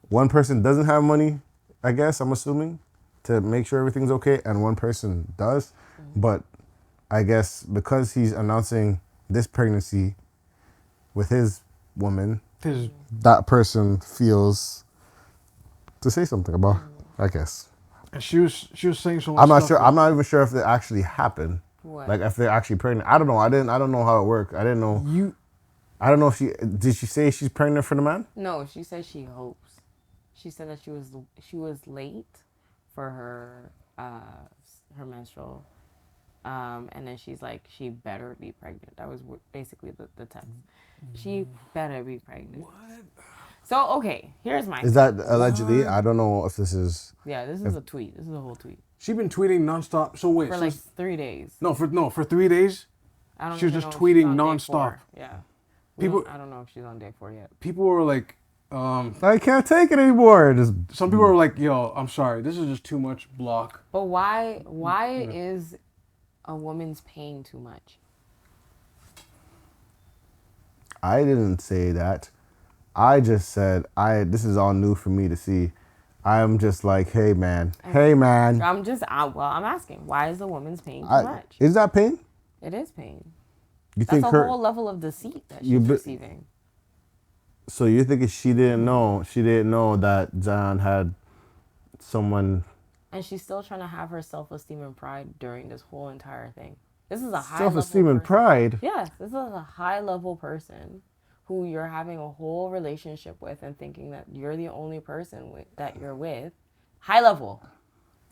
one person doesn't have money, I guess, I'm assuming, to make sure everything's okay, and one person does. But I guess because he's announcing this pregnancy with his woman, that person feels to say something about, I guess. And she was saying so much I'm not stuff sure. like- I'm not even sure if it actually happened. What? Like if they're actually pregnant. I don't know. I don't know how it worked. I didn't know. I don't know if did she say she's pregnant for the man? No, she said she hopes. She said that she was late for her menstrual, and then she's like, she better be pregnant. That was basically the text. She better be pregnant. What? So okay, here's my. Is that allegedly? I don't know if this is. Yeah, this is a tweet. This is a whole tweet. She's been tweeting nonstop. So wait, for like 3 days. For 3 days. I don't. She was even just know if she's tweeting on day nonstop. 4. Yeah. People. I don't know if she's on day 4 yet. People were like, I can't take it anymore. some people were like, yo, I'm sorry, this is just too much. Block. But why is a woman's pain too much? I didn't say that. I just said this is all new for me to see. I'm just like, hey man. I'm asking, why is a woman's pain too much? Is that pain? It is pain. You That's think a whole level of deceit that she's receiving. So you're thinking she didn't know that Zion had someone. And she's still trying to have her self-esteem and pride during this whole entire thing. This is a high Self-esteem and pride? Yes, this is a high-level person who you're having a whole relationship with and thinking that you're the only person that you're with. High level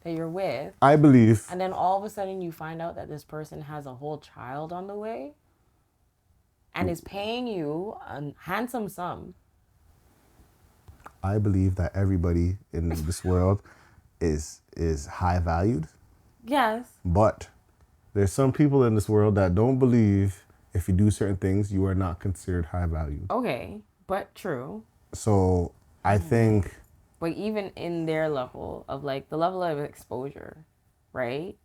that you're with. I believe. And then all of a sudden you find out that this person has a whole child on the way and is paying you a handsome sum. I believe that everybody in this world is high valued. Yes. But there's some people in this world that don't believe if you do certain things, you are not considered high valued. Okay, but true. So I think. But even in their level of like the level of exposure, right?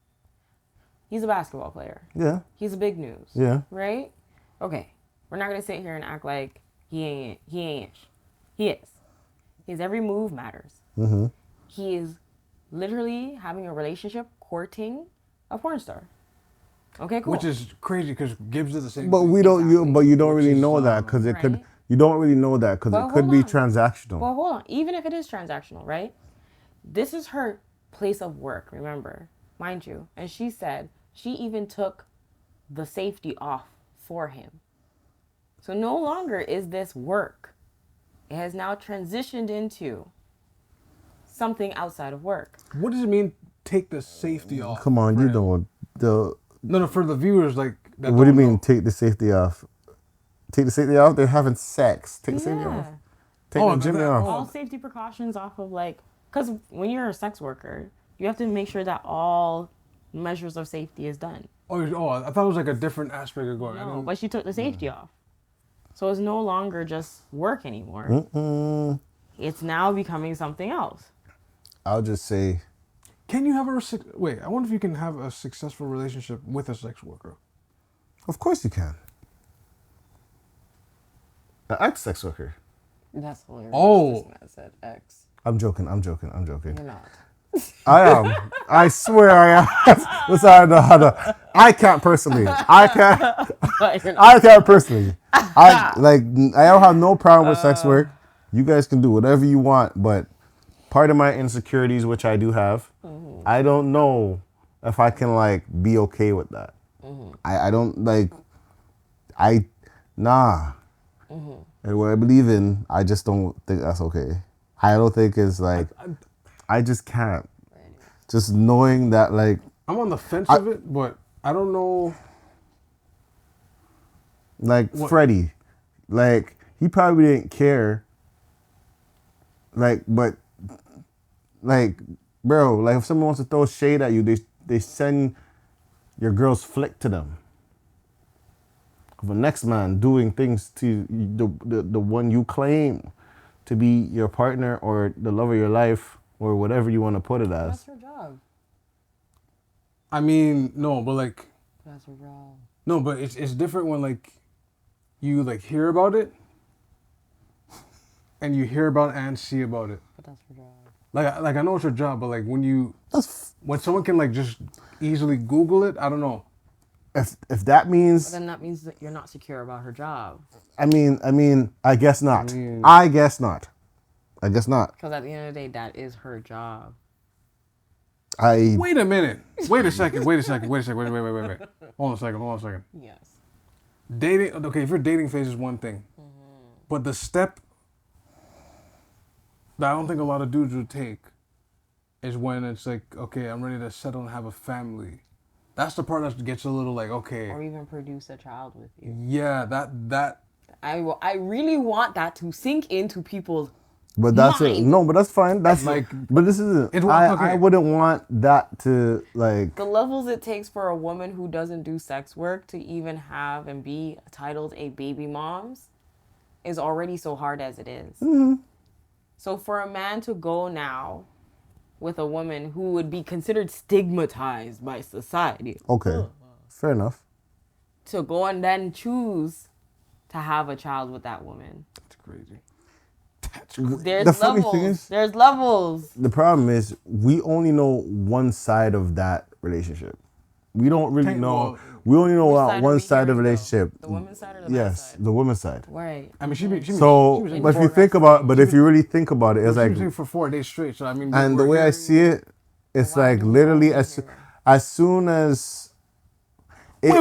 He's a basketball player. Yeah. He's a big news. Yeah. Right? Okay. We're not gonna sit here and act like he ain't. He is. His every move matters. Mm-hmm. He is literally having a relationship, courting a porn star. Okay, cool. Which is crazy because Gibbs did the same. But thing. you don't really know that because it could. You don't really know that because it could be transactional. Well, hold on. Even if it is transactional, right? This is her place of work. Remember, mind you, and she said she even took the safety off for him. So no longer is this work. It has now transitioned into something outside of work. What does it mean? Take the safety off. Come on, for you him? know the. No, for the viewers, like. That What do you don't mean? know. Take the safety off. Take the safety off. They're having sex. Take the safety Yeah. off. Take Oh, the Jimmy that- off. All safety precautions off of like, because when you're a sex worker, you have to make sure that all measures of safety is done. Oh, I thought it was like a different aspect of going. I No, don't- but she took the safety off. So it's no longer just work anymore. Mm-mm. It's now becoming something else. I'll just say, Can you have wait? I wonder if you can have a successful relationship with a sex worker. of course you can. An ex-sex worker. That's hilarious. Oh. This man said X. I'm joking. You're not. I am. I swear I am. Listen, no. I can't personally. I can't. You're not. I can't personally. I don't have no problem with sex work. You guys can do whatever you want, but part of my insecurities, which I do have, I don't know if I can like be okay with that. I don't like. Nah. And what I believe in, I just don't think that's okay. I don't think it's like. I just can't. Just knowing that, like, I'm on the fence of it, but I don't know. like Freddie, like he probably didn't care. Like, but, like, bro, like if someone wants to throw shade at you, they send your girl's flick to them. Of the next man doing things to the one you claim to be your partner or the love of your life or whatever you want to put it That's as. her job. I mean, no, but like, That's her job. no, but it's different when like you like hear about it, and you hear about it and see about it. But that's her job. Like I know it's your job, but like when That's someone can like just easily Google it, I don't know. if that means. But then that means that you're not secure about her job. I mean, I guess not. mean- I guess not. I guess not. Because at the end of the day, that is her job. Wait a minute. Wait a second. Wait. Hold on a second. Yes. Dating, okay, if your dating phase is one thing, but the step that I don't think a lot of dudes would take is when it's like, okay, I'm ready to settle and have a family. That's the part that gets a little like, okay, Or even produce a child with you. yeah, that I really want that to sink into people's. But that's it. Mine. No, but that's fine. That's Like- like. But this isn't. It's I okay. wouldn't want that to like. The levels it takes for a woman who doesn't do sex work to even have and be titled a baby mom's is already so hard as it is. So for a man to go now with a woman who would be considered stigmatized by society Okay, fair enough. to go and then choose to have a child with that woman. that's crazy. There's The funny levels. thing is- There's levels. The problem is we only know one side of that relationship. We don't really Tank- know. well- We only know Which about side are one we side of the hearing, though? relationship. The woman's side or the man's Yes, side? the woman's side. Right. I mean, she So, was in but if you think about, but if you really think about it, it's she like, was in for 4 days straight. So I mean, and the we're way I hearing- see it, it's Why like do we literally only as hear soon as. It,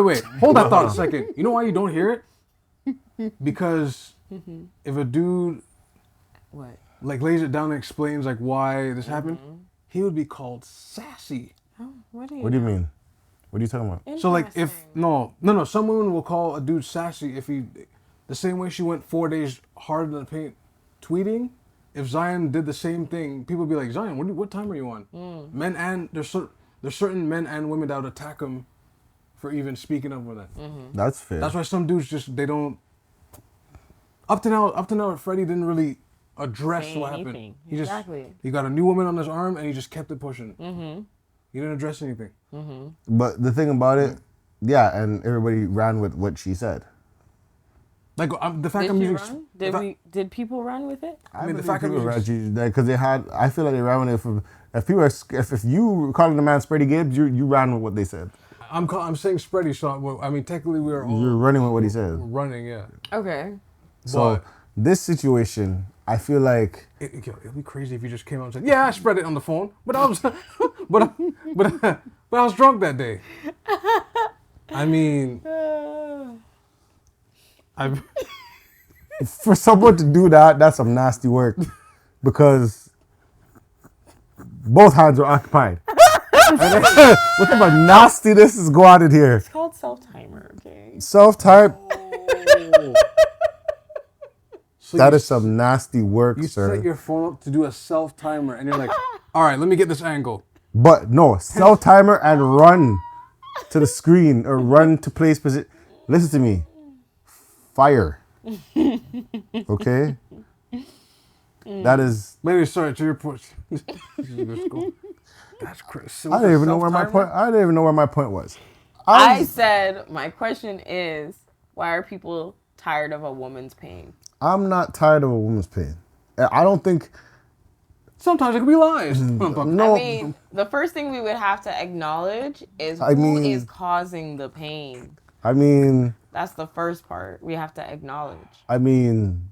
Wait. Hold that thought a second. You know why you don't hear it? Because if a dude What? like lays it down and explains like why this happened, he would be called sassy. Oh, what do you? What do you mean? What are you talking about? So like if Interesting. no, some women will call a dude sassy if he, the same way she went 4 days hard in the paint, tweeting. If Zion did the same thing, people would be like, Zion, what time are you on? Men and there's certain men and women that would attack him for even speaking up with that. That's fair. That's why some dudes just they don't. Up to now, Freddie didn't really address Say what happened. anything. He just Exactly. he got a new woman on his arm and he just kept it pushing. He didn't address anything. But the thing about it, yeah, and everybody ran with what she said. Like the fact Did I'm she using. run? the fact- Did people run with it? I mean, the believe fact that people we ran just- because they had. I feel like they ran with it. If people are, if you were calling the man Freddie Gibbs, you ran with what they said. I'm saying spready shot. Well, I mean, technically we are all You're running with what he said. running. Yeah. Okay. So But- this situation, I feel like It'd be crazy if you just came out and said, "Yeah, I spread it on the phone," but I was, but I was drunk that day. I mean, For someone to do that, that's some nasty work. Because both hands are occupied. Look at my nastiness is going in here. It's called self-timer, okay? Self-time. So That is some nasty work, you sir. set your phone up to do a self-timer, and you're like, all right, let me get this angle. But no, self-timer and run to the screen or run to place position. Listen to me. Fire. Okay? That is... Maybe sorry to your point. That's crazy. I didn't even know where my point was. I said, my question is, why are people tired of a woman's pain? I'm not tired of a woman's pain. I don't think... Sometimes it can be lies. No. I mean, the first thing we would have to acknowledge is who is causing the pain. I mean... That's the first part we have to acknowledge. I mean...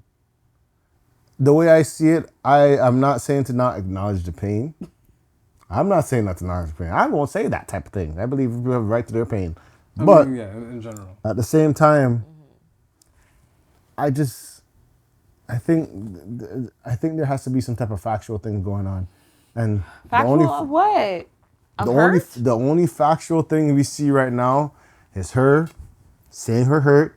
The way I see it, I'm not saying to not acknowledge the pain. I'm not saying not to acknowledge the pain. I won't say that type of thing. I believe people have a right to their pain. But yeah, in general. At the same time, I think there has to be some type of factual thing going on. And Factual of what? the only factual thing we see right now is her saying her hurt,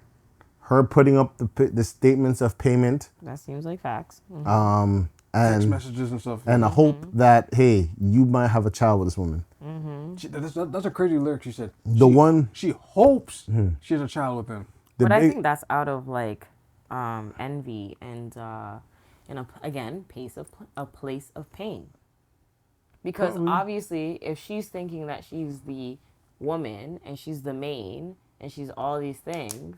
her putting up the statements of payment. That seems like facts. And Text messages and stuff. And the hope that, hey, you might have a child with this woman. That's a crazy lyric she said. She hopes she has a child with him. But I think that's out of like envy and in a place of pain. Because obviously, if she's thinking that she's the woman and she's the main and she's all these things,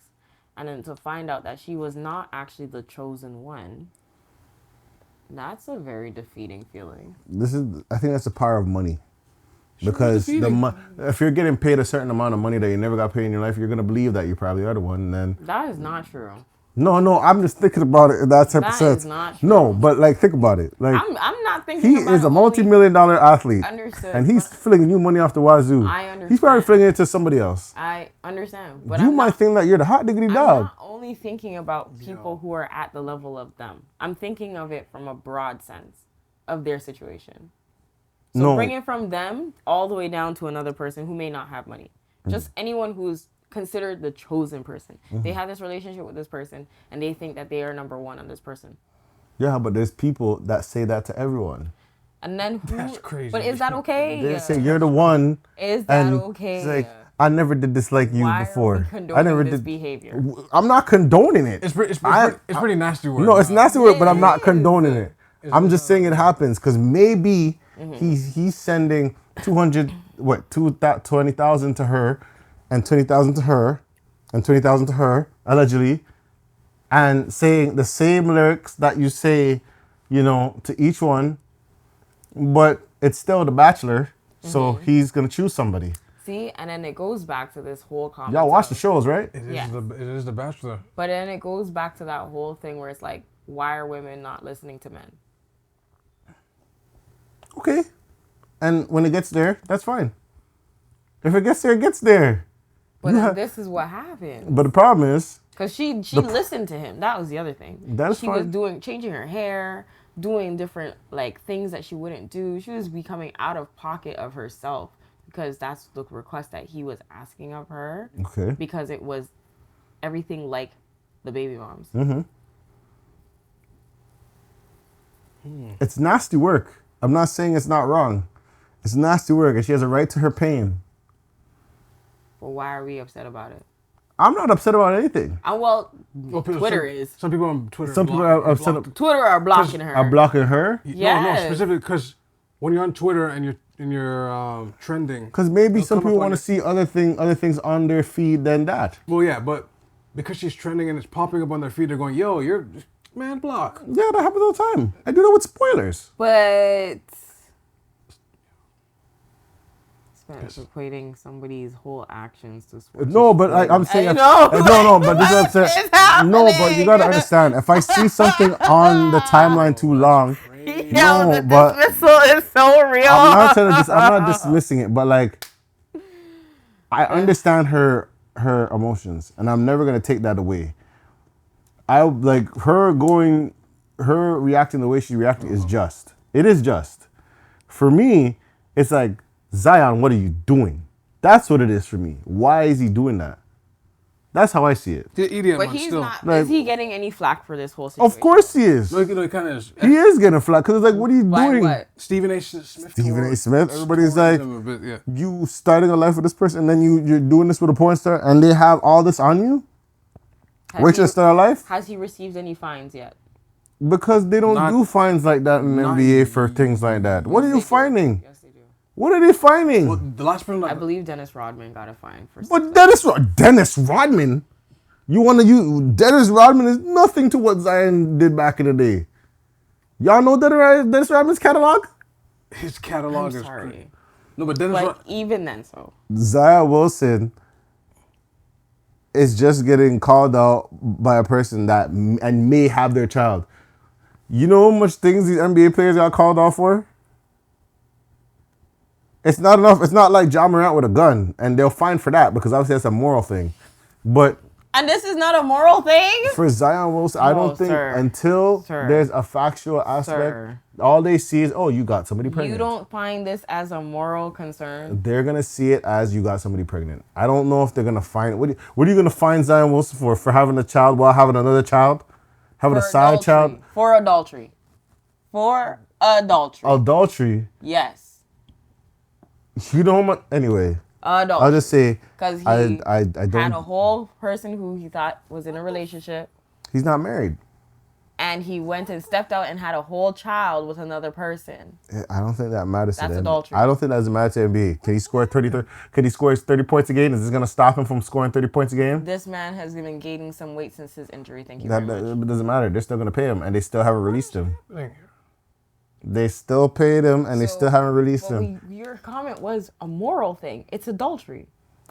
and then to find out that she was not actually the chosen one, that's a very defeating feeling. I think that's the power of money. Because if you're getting paid a certain amount of money that you never got paid in your life, you're gonna believe that you probably are the one. And then that is not true. No, I'm just thinking about it in that type of sense. That is not true. No, but like think about it. Like I'm not thinking. He is a multi-million-dollar athlete. Understood. And he's flinging you money off the wazoo. I understand. He's probably flinging it to somebody else. I understand. But you might think that you're the hot diggity dog. I'm not only thinking about people who are at the level of them. I'm thinking of it from a broad sense of their situation. So bring it from them all the way down to another person who may not have money. Just anyone who's considered the chosen person. They have this relationship with this person and they think that they are number one on this person. Yeah, but there's people that say that to everyone. And then that's crazy. But is that okay? They say you're the one. Is that okay? It's like, I never did this like you before. Are we condoning this behavior? I'm not condoning it. It's pretty nasty work. No, it's nasty work, but I'm not condoning it. I'm just saying it happens because maybe he's sending 20,000 to her, and 20,000 to her, and 20,000 to her allegedly, and saying the same lyrics that you say, to each one, but it's still The Bachelor, so he's gonna choose somebody. See, and then it goes back to this whole comment. Y'all watch the shows, right? It is The Bachelor. But then it goes back to that whole thing where it's like, why are women not listening to men? Okay. And when it gets there, that's fine. If it gets there, it gets there. But this is what happened. But the problem is... Because she listened to him. That was the other thing. That's fine. She was changing her hair, doing different things that she wouldn't do. She was becoming out of pocket of herself because that's the request that he was asking of her. Okay. Because it was everything like the baby moms. It's nasty work. I'm not saying it's not wrong. It's nasty work, and she has a right to her pain. But why are we upset about it? I'm not upset about anything. Twitter is. Some people on Twitter. Some people are upset. Twitter are blocking her. Are blocking her? Yes. No, specifically because when you're on Twitter and you're trending. Because maybe some people want to see other things on their feed than that. Well, yeah, but because she's trending and it's popping up on their feed, they're going, "Yo, you're man block." Yeah, that happens all the time. I do that with spoilers. But it's equating somebody's whole actions to sports. No, but I'm saying no, but this is what I'm saying. No, but you gotta understand. If I see something on the timeline too long, the dismissal is so real. I'm not dismissing it, but I understand her emotions, and I'm never gonna take that away. I like her reacting the way she reacted is just. It is just. For me, it's like, Zion, what are you doing? That's what it is for me. Why is he doing that? That's how I see it. The idiot But one he's still. not. Like- Is he getting any flack for this whole situation? Of course he is. No, he kind of is. He is getting flat because it's like, what are you Why, doing? what? Stephen A. Smith. Stephen A. Smith. Everybody's like, him a bit, yeah. you starting a life with this person and then you're doing this with a porn star and they have all this on you? Has Where's your he- start of life? Has he received any fines yet? Because they don't Not- do fines like that in the not- NBA for things like that. What are you They do. finding? Yes, they do. What are they finding? Well, the last person I that believe Dennis Rodman got a fine for. But Dennis Rodman? Dennis Rodman is nothing to what Zion did back in the day. Y'all know Dennis Rodman's catalog? his catalog I'm is sorry, crazy. No, but Dennis. but even then, so Zion Wilson is just getting called out by a person that and may have their child. You know how much things these NBA players got called out for? It's not enough. It's not like John Morant with a gun, and they'll fine for that because obviously that's a moral thing. But and this is not a moral thing. for Zion Wilson, I No, don't think sir. until Sir. there's a factual aspect, Sir. all they see is, oh, you got somebody pregnant. You don't find this as a moral concern. They're gonna see it as you got somebody pregnant. I don't know if they're gonna find what are you gonna find Zion Wilson for having a child while having another child, having a For side adultery. child, For adultery. For adultery. adultery. Yes. You know how much? Anyway, Adultery. I'll just say Because he I had a don't. whole person who he thought was in a relationship, He's not married. and he went and stepped out and had a whole child with another person. I don't think that matters to That's them. adultery. I don't think that doesn't matter to NBA. Can he score 30? Can he score 30 points a game? Is this gonna stop him from scoring 30 points a game? This man has been gaining some weight since his injury. Thank you That very much. doesn't matter. They're still gonna pay him, and they still haven't released him. Thank you. They still paid him, and they So, still haven't released but him. your comment was a moral thing. It's adultery.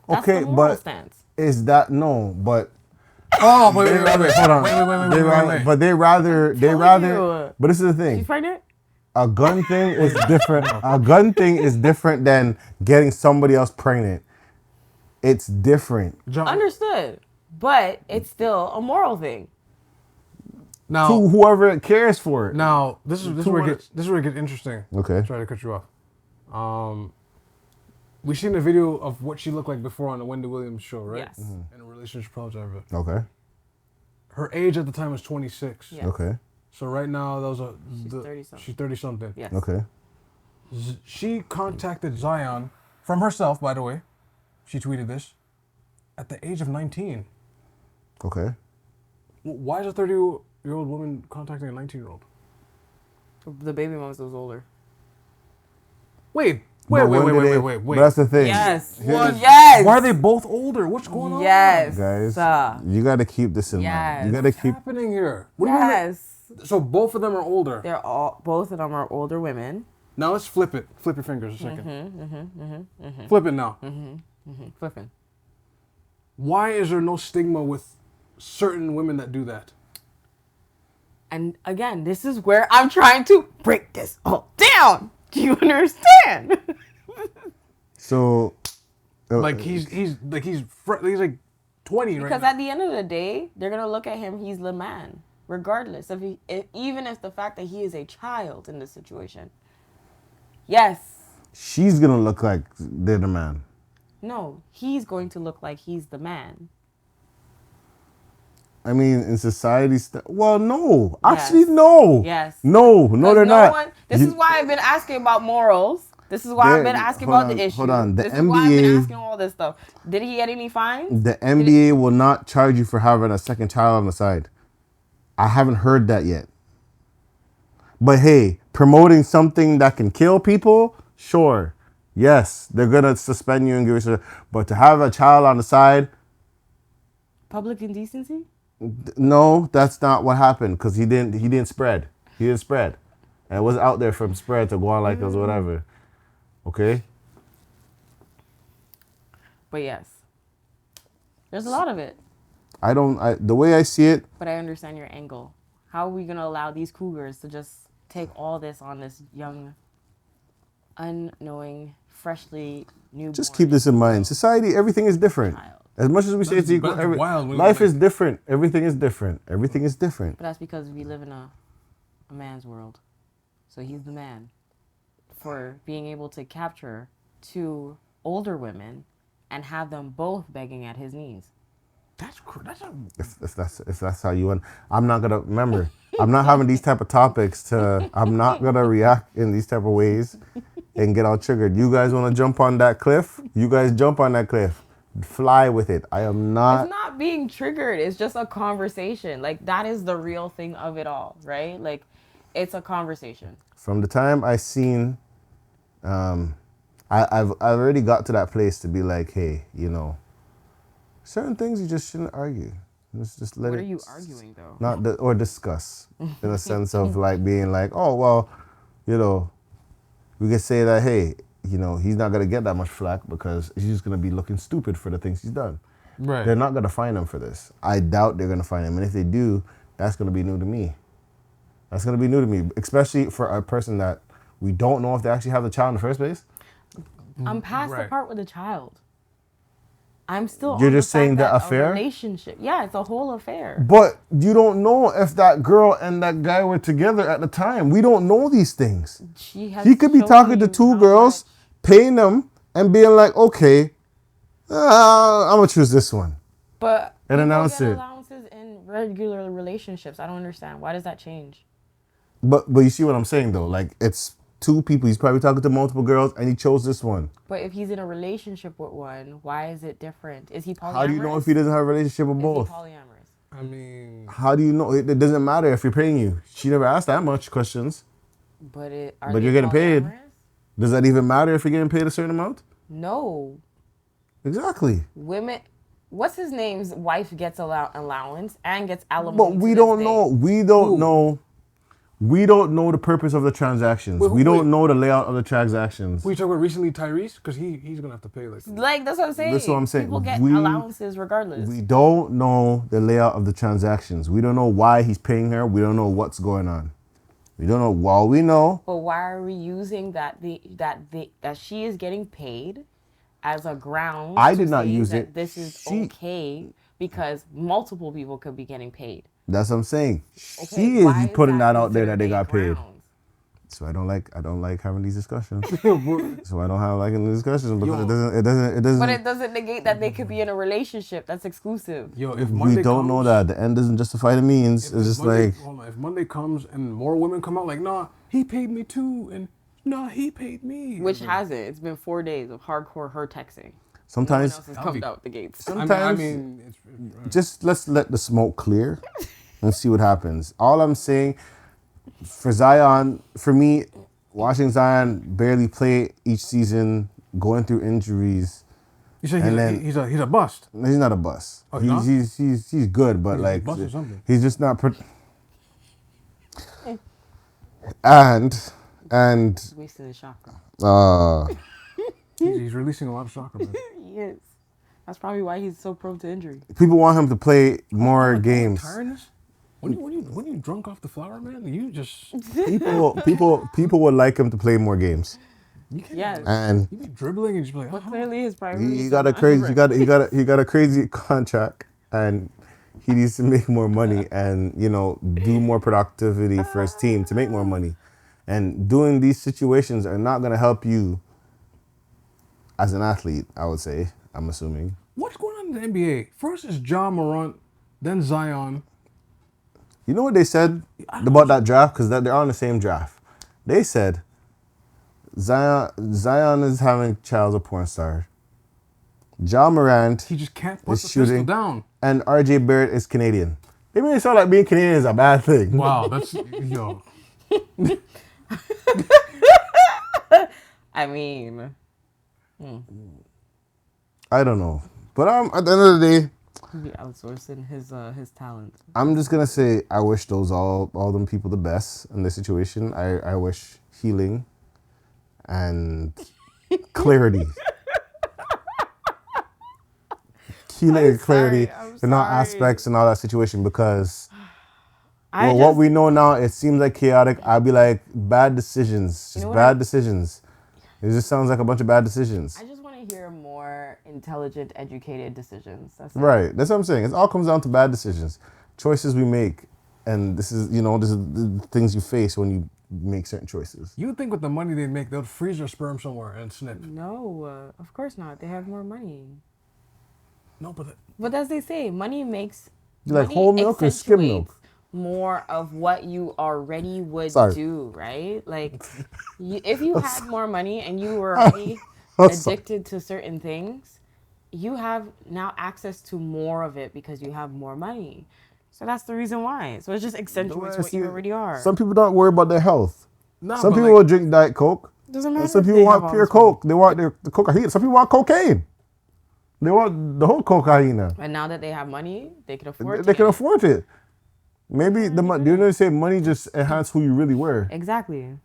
That's Okay, the moral but stance. is that no? But Oh, wait, they wait, rather wait, hold on. wait, wait, wait, They wait, rather- wait. But they rather. you. But this is the She's thing. pregnant? A gun thing is different. A gun thing is different than getting somebody else pregnant. It's different. John, Understood. But it's still a moral thing. now, To whoever cares for it. now, this is Who where wanna- it gets interesting. Okay. Sorry to cut you off. We seen a video of what she looked like before on the Wendy Williams show, right? Yes. And a relationship project. Okay. Her age at the time was 26. Yeah. Okay. So right now, that was She's 30-something. She's 30-something. Yes. Okay. She contacted Zion from herself, by the way. She tweeted this at the age of 19. Okay. Why is a 30-year-old woman contacting a 19-year-old? The baby mama was older. Wait. But when did they- But that's the thing. Yes. Here's- Yes. Why are they both older? What's going on? Yes. Guys, you got to keep this in mind. You Yes. got to What's keep. happening here? What do you mean? Yes. So both of them are older. They're all. Both of them are older women. Now let's flip it. Flip your fingers a second. Flip it now. Flipping. Why is there no stigma with certain women that do that? And again, this is where I'm trying to break this all down. Do you understand? So. Like he's like 20 right Because now. at the end of the day, they're gonna look at him. He's the man, regardless of even if the fact that he is a child in this situation. Yes. She's gonna look like they're the man. No, he's going to look like he's the man. I mean, in society, well, no. Yes. Actually, no. Yes. No, they're not. This is why I've been asking about morals. This is why I've been asking about the issue. Hold on. The This is why I've been NBA, asking all this stuff. Did he get any fines? the NBA will not charge you for having a second child on the side. I haven't heard that yet. But hey, promoting something that can kill people, sure. Yes, they're gonna suspend you and give you. But to have a child on the side, Public indecency? no, that's not what happened because he didn't spread. He didn't spread. And it was out there from spread to go on like it was whatever. Okay? But yes. There's a lot of it. The way I see it, But I understand your angle. How are we going to allow these cougars to just take all this on this young, unknowing, freshly newborn just keep this in mind. Society, everything is different. child? As much as we say it's equal, life is different. Everything is different. Everything is different. But that's because we live in a man's world. So he's the man for being able to capture 2 older women and have them both begging at his knees. If that's how you want, I'm not gonna remember. I'm not having these type of topics I'm not gonna react in these type of ways and get all triggered. You guys want to jump on that cliff? You guys jump on that cliff. Fly with it. I am not. It's not being triggered. It's just a conversation. Like, that is the real thing of it all, right? Like, it's a conversation. From the time I seen, I've already got to that place to be like, hey, you know, certain things you just shouldn't argue. Just let it. What are you arguing though? Or discuss in a sense of like being like, oh well, you know, we could say that, hey, you know, he's not gonna get that much flack because he's just gonna be looking stupid for the things he's done. Right. They're not gonna find him for this. I doubt they're gonna find him, and if they do, that's gonna be new to me. That's gonna be new to me, especially for a person that we don't know if they actually have the child in the first place. I'm past the part with the child. I'm still. You're just saying the affair? Relationship. Yeah, it's a whole affair. But you don't know if that girl and that guy were together at the time. We don't know these things. He could be talking to 2 girls, paying them, and being like, okay, I'm going to choose this one. But and announce it. Allowances in regular relationships. I don't understand. Why does that change? But you see what I'm saying, though? Like, it's 2 people. He's probably talking to multiple girls, and he chose this one. But if he's in a relationship with one, why is it different? Is he polyamorous? How do you know if he doesn't have a relationship with both? Is he polyamorous? I mean... How do you know? It doesn't matter if you're paying you. She never asked that much questions. But you're getting paid. Does that even matter if you're getting paid a certain amount? No. Exactly. Women... What's his name's wife gets allowance and gets alimony. But we don't know. We don't know. We don't know the purpose of the transactions. We don't know the layout of the transactions. We talking about recently Tyrese? Because he's going to have to pay like that's what I'm saying. That's what I'm saying. People get allowances regardless. We don't know the layout of the transactions. We don't know why he's paying her. We don't know what's going on. We don't know. All we know. But why are we using that she is getting paid as a ground? I did not use it. This is okay because multiple people could be getting paid. That's what I'm saying. Okay, she is putting that out there that they got paid. So I don't like having these discussions. So I don't have like these discussions because it doesn't. But it doesn't negate that they could be in a relationship that's exclusive. If we don't know that the end doesn't justify the means. It's just Monday, if Monday comes and more women come out like, nah, he paid me too, and nah, he paid me. Which hasn't. It's been 4 days of hardcore her texting. Sometimes no one else has come out the gates. Sometimes just let's let the smoke clear and see what happens. All I'm saying for Zion, for me, watching Zion barely play each season, going through injuries. You say he's a bust. He's not a bust. Oh, he's good, but like he's just not. And wasting his chakra. He's releasing a lot of chakra. Man. He is. That's probably why he's so prone to injury. People want him to play more games. Tiredness? When you drunk off the flower, man, you just people would like him to play more games. Yes. And you be dribbling and just be like, but clearly his priority. He got a crazy contract, and he needs to make more money and do more productivity for his team to make more money. And doing these situations are not going to help you as an athlete, I would say. I'm assuming. What's going on in the NBA? First is Ja Morant, then Zion. You know what they said about that draft? Because they're on the same draft. They said Zion is having a child with a porn star. Ja Morant he just can't put is shooting down. And RJ Barrett is Canadian. They made it sound like being Canadian is a bad thing. Wow, that's yo. I mean, I don't know, but at the end of the day, be outsourcing his talent. I'm just gonna say I wish those all them people the best in this situation. I wish healing and clarity. Healing and clarity in all aspects and all that situation because what we know now, it seems like chaotic. I'd be like, bad decisions. Just bad decisions. It just sounds like a bunch of bad decisions. I just want to hear more intelligent, educated decisions. That's it. Right. That's what I'm saying. It all comes down to bad decisions, choices we make, and this is the things you face when you make certain choices. You would think with the money they make, they'll freeze their sperm somewhere and snip. No, of course not. They have more money. No, but But as they say, money makes You like money whole milk or skim milk? accentuates more of what you already would Sorry. do, right? Like, if you had more money and you were already addicted to certain things, you have now access to more of it because you have more money. So that's the reason why. So it just accentuates what you already are. Some people don't worry about their health. nah, Some but people like, will drink Diet Coke. Doesn't matter. And some if people they have want all pure this money. Coke. They want the cocaine. Some people want cocaine. They want the whole cocaine. And now that they have money, they can afford. They to can get it. afford it. Maybe the money. Do you know they say money just enhance who you really were? Exactly.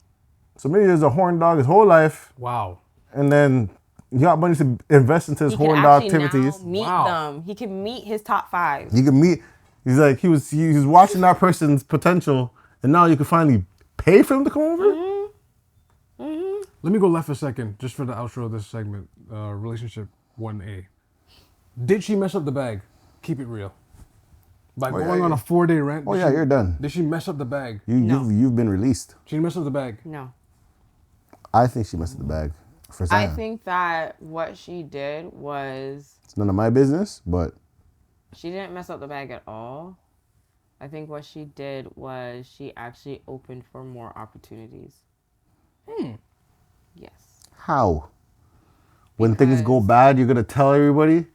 So maybe there's a horn dog his whole life, wow. and then he got money to invest into his He can horn dog actually activities. now meet Wow. them. He can meet his top 5. You can meet. He's like he was watching that person's potential, and now you can finally pay for him to come over. Let me go left a second, just for the outro of this segment. Relationship 1A. Did she mess up the bag? Keep it real. By going on a 4-day rent. Oh did yeah, she- you're done. Did she mess up the bag? No. You've been released. She didn't mess up the bag. No. I think she messed up the bag for I Zion. think that what she did was It's none of my business, but she didn't mess up the bag at all. I think what she did was she actually opened for more opportunities. Yes. how? When things go Because- bad, you're gonna tell everybody.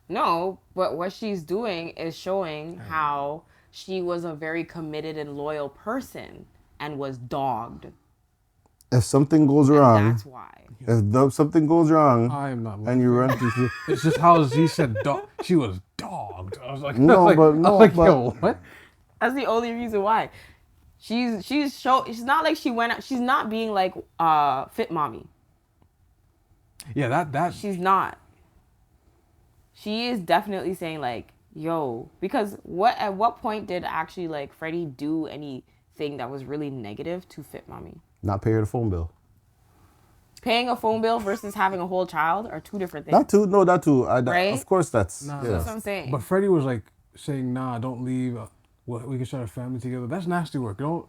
No, but what she's doing is showing how she was a very committed and loyal person and was dogged. If something goes And wrong, that's why. something goes wrong, I am not. and you run to It's just how Z said she was dogged. I was like, No, I was like, but- yo, what? That's the only reason why. She's not like she went out. She's not being like fit mommy. Yeah, that. She's not. She is definitely saying like, yo, because at what point did actually like Freddie do anything that was really negative to fit mommy? not pay her the phone bill. Paying a phone bill versus having a whole child are two different things. That too. No, that too. Right? Of course, that's Nah. yeah. That's what I'm saying. But Freddie was like saying, "Nah, don't leave. We can start a family together." That's nasty work. Don't.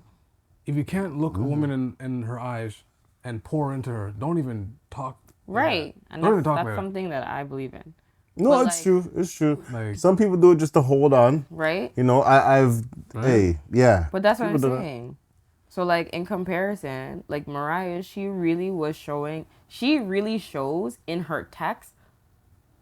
If you can't look a woman in her eyes and pour into her, don't even talk. Right. And Don't even that's, talk that's about it. something that I believe in. No, But, it's like- true. It's true. Like- Some people do it just to hold on. Right? You know, I've hey, yeah. But that's what I'm People do that. saying. So like in comparison, like Moriah, she really shows in her text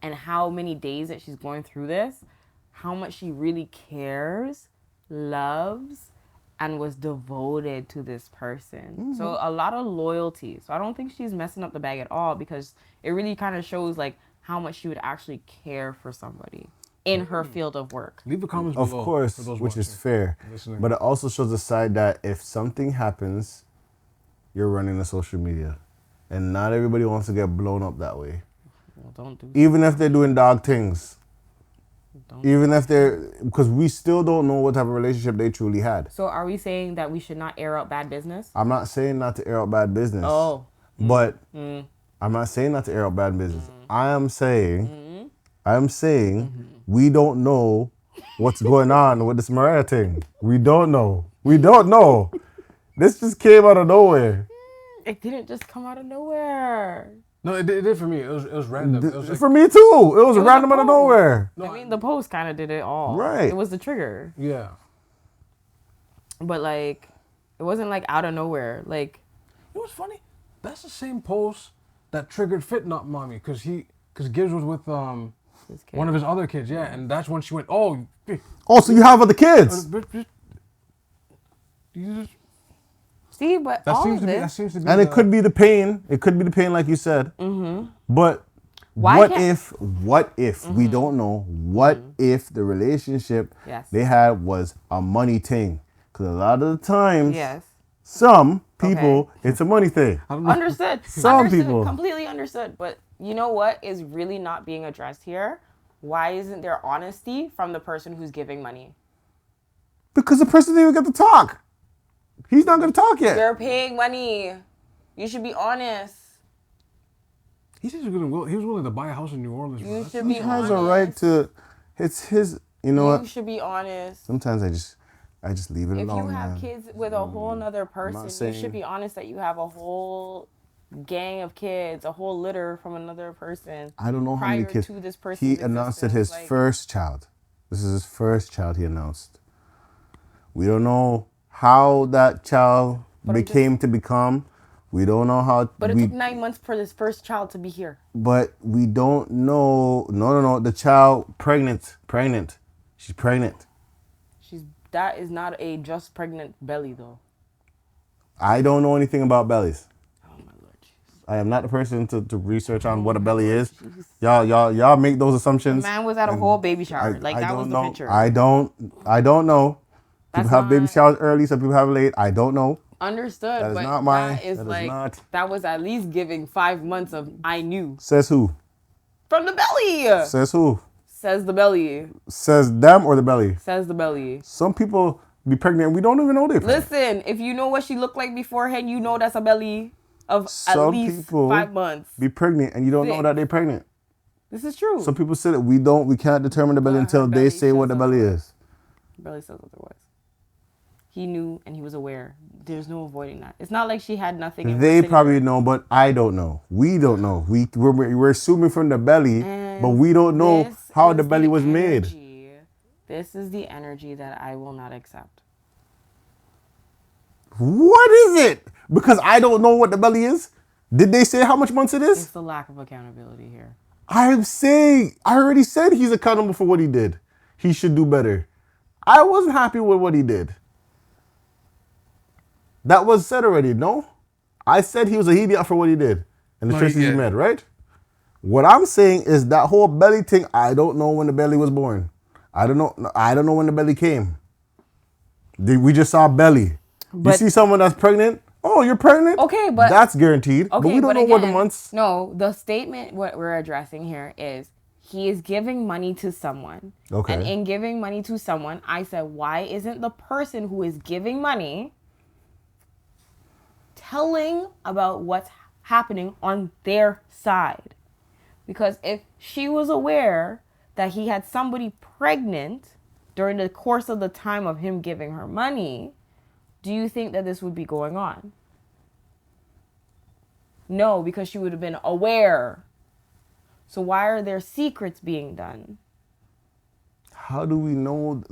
and how many days that she's going through this, how much she really cares, loves, and was devoted to this person. So a lot of loyalty. So I don't think she's messing up the bag at all because it really kind of shows like how much she would actually care for somebody in her field of work. Leave the comments Of below. course, for those which is watching, fair. listening. But it also shows the side that if something happens, you're running the social media. And not everybody wants to get blown up that way. Well, don't do Even if they're doing dog things. Don't. Even if because we still don't know what type of relationship they truly had. So are we saying that we should not air out bad business? I'm not saying not to air out bad business. Oh. But I'm not saying not to air out bad business. I am saying we don't know what's going on with this Moriah thing. We don't know. This just came out of nowhere. It didn't just come out of nowhere. No, it did for me. It was random. It was like, For me too. It was was random a out of post. nowhere. I mean, the post kind of did it all. Right. It was the trigger. yeah. But, like, it wasn't, like, out of nowhere. Like, You know what's funny? That's the same post that triggered Fit Not Mommy because Gibbs was with this kid. one of his other kids, yeah, and that's when she went, oh, Oh, so you have other kids. you just, See, but that all seems of to be this. And it could be the pain. It could be the pain, like you said. Mm-hmm. But Why what can't- if we don't know? What if the relationship Yes. they had was a money thing? Because a lot of the times, Yes. some people, it's a money thing. Understood. Some Understood. people. Completely understood. But you know what is really not being addressed here? Why isn't there honesty from the person who's giving money? Because the person didn't even get to talk. He's not going to talk yet. You're paying money. You should be honest. He said he was willing to buy a house in New Orleans. You Bro. should be He has honest. a right to. It's his. You know You what? should be honest. Sometimes I just leave it If alone, you have man. kids with a whole nother not person, you saying- should be honest that you have a whole gang of kids, a whole litter from another person. I don't know how many prior kids. to this person's He announced it his existence, like- first child. This is his first child he announced. We don't know how that child But I'm became to become. We don't know how. But it we, took 9 months for this first child to be here. But we don't know. No. The child pregnant. She's pregnant. That is not a just pregnant belly though. I don't know anything about bellies. Oh my Lord Jesus. I am not the person to research on what a belly is. Y'all make those assumptions. The man was at a whole baby shower. That was the know. picture. I don't know. People That's have baby not- showers early. Some people have late. I don't know. Understood. That is but not mine. that is That is like not- that was at least giving 5 months of I knew. Says who? From the belly. Says who? Says the belly. Says them or the belly? Says the belly. Some people be pregnant and we don't even know they're pregnant. Listen, if you know what she looked like beforehand, you know that's a belly of at Some least people 5 months. Be pregnant and you don't know Sick. that they're pregnant. This is true. Some people say that we can't determine the belly But until her they belly say what the says belly otherwise. is. Belly says otherwise. He knew and he was aware. There's no avoiding that. It's not like she had nothing. and They was sitting probably there. know, but I don't know. We don't know. We're assuming from the belly, And but we don't know this how is the belly was made. energy. This is the energy that I will not accept. What is it? Because I don't know what the belly is. Did they say how much months it It's is? the lack of accountability here. I'm saying, I already said he's accountable for what he did. He should do better. I wasn't happy with what he did. That was said already, no? I said he was a idiot for what he did and the No, choices he yeah. made, right? What I'm saying is that whole belly thing, I don't know when the belly was born. I don't know when the belly came. We just saw belly. You But- see someone that's pregnant? Oh, you're pregnant? Okay, but- that's guaranteed. But Okay, we don't know what the again, months. No, the statement what we're addressing here is he is giving money to someone. Okay. And in giving money to someone, I said, why isn't the person who is giving money telling about what's happening on their side? Because if she was aware that he had somebody pregnant during the course of the time of him giving her money, do you think that this would be going on? No, because she would have been aware. So why are there secrets being done? How do we know,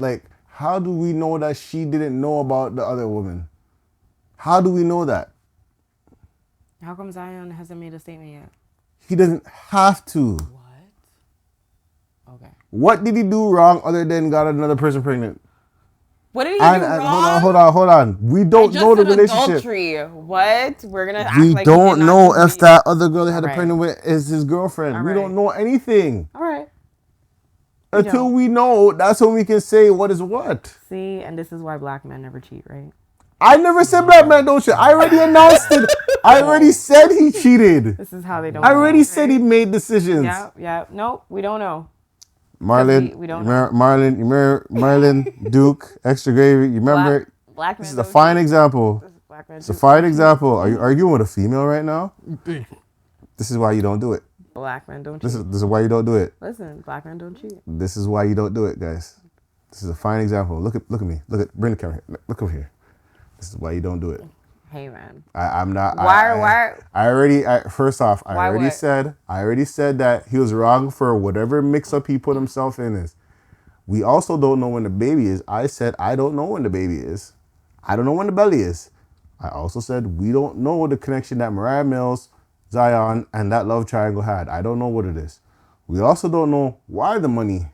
how do we know that she didn't know about the other woman? How do we know that? How come Zion hasn't made a statement yet? He doesn't have to. What? Okay. What did he do wrong other than got another person pregnant? What did he do wrong? Hold on. We don't know the relationship. Adultery. What? We're gonna act We like don't did not know do if it. that other girl that had a Alright. pregnant with is his girlfriend. We Alright. don't know anything. All right. Until don't. we know, that's when we can say what is what. See, and this is why black men never cheat, right? I never said black man don't cheat. I already announced it. I already said he cheated. This is how they don't. I already cheat, said right? he made decisions. Yeah. Nope, we don't know. Marlon, we don't Marlon Duke, extra gravy. You remember? Black men. This is a don't fine cheat. example. Black men It's a do- fine example. Are you arguing with a female right now? This is why you don't do it. Black men don't cheat. This is why you don't do it. Listen, black men don't cheat. This is why you don't do it, guys. This is a fine example. Look at me. Bring the camera here. Look over here. This is why you don't do it. Hey man. I'm not. Why? First off, I Why already what? said that he was wrong for whatever mix-up he put himself in. Is we also don't know when the baby is. I said I don't know when the baby is. I don't know when the belly is. I also said we don't know the connection that Moriah Mills, Zion, and that love triangle had. I don't know what it is. We also don't know why the money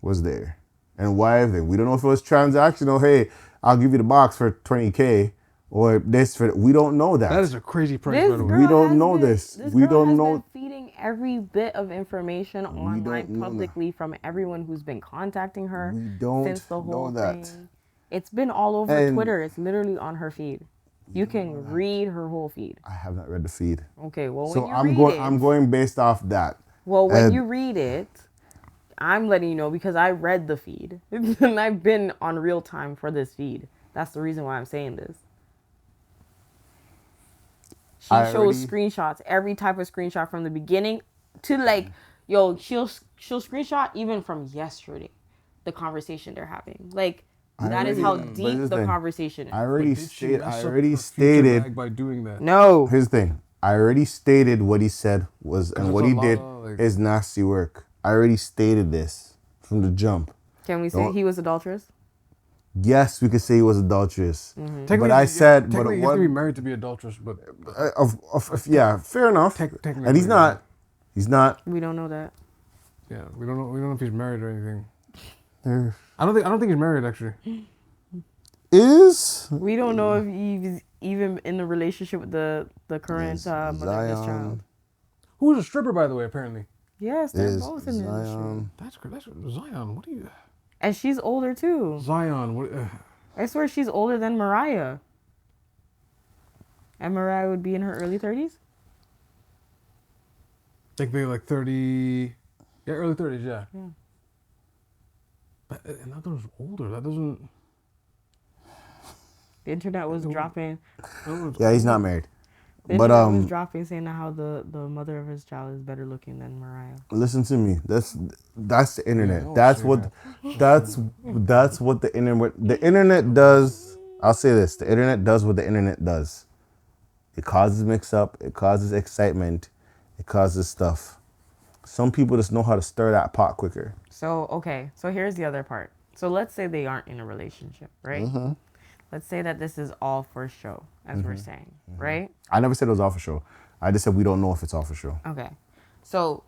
was there and why everything. We don't know if it was transactional. Hey, I'll give you the box for $20K or this for. We don't know that. That is a crazy price, This by the way. girl We don't has know been- this. This We girl don't has know- been feeding every bit of information online don't know that. publicly from everyone who's been contacting her We don't since the whole know that. thing. It's been all over And- Twitter. It's literally on her feed. You can read her whole feed. I have not read the feed, Okay, well so when you I'm read going. it, I'm going based off that. well when and- you read it, I'm letting you know because I read the feed and I've been on real time for this feed. That's the reason why I'm saying this. She shows screenshots, every type of screenshot from the beginning to like, yo, she'll screenshot even from yesterday, the conversation they're having. Like, that is how deep the conversation is. I already stated by doing that. No. Here's the thing. I already stated what he said was, and what he did is nasty work. I already stated this from the jump. Can we say he was adulterous? Yes, we could say he was adulterous. But I said, but you have to be married to be adulterous. But yeah, fair enough. And he's not. He's not. We don't know that. Yeah, we don't know. We don't know if he's married or anything. I don't think he's married actually. We don't know if he's even in a relationship with the current mother of his child. Who's a stripper, by the way, apparently. Yes, they're both in the industry. That's Zion. What are you? And she's older too. Zion. What? I swear she's older than Moriah. And Moriah would be in her early 30s. I think they're like 30. Yeah, early 30s. Yeah. But, and that was older. That doesn't. The internet was dropping. Yeah, he's not married. The internet was dropping, saying how the mother of his child is better looking than Moriah. Listen to me. That's the internet. That's what the internet does. I'll say this: the internet does what the internet does. It causes mix up. It causes excitement. It causes stuff. Some people just know how to stir that pot quicker. So here's the other part. So let's say they aren't in a relationship, right? Mm-hmm. Let's say that this is all for show, as we're saying, right? I never said it was all for show. I just said we don't know if it's all for show. Okay. So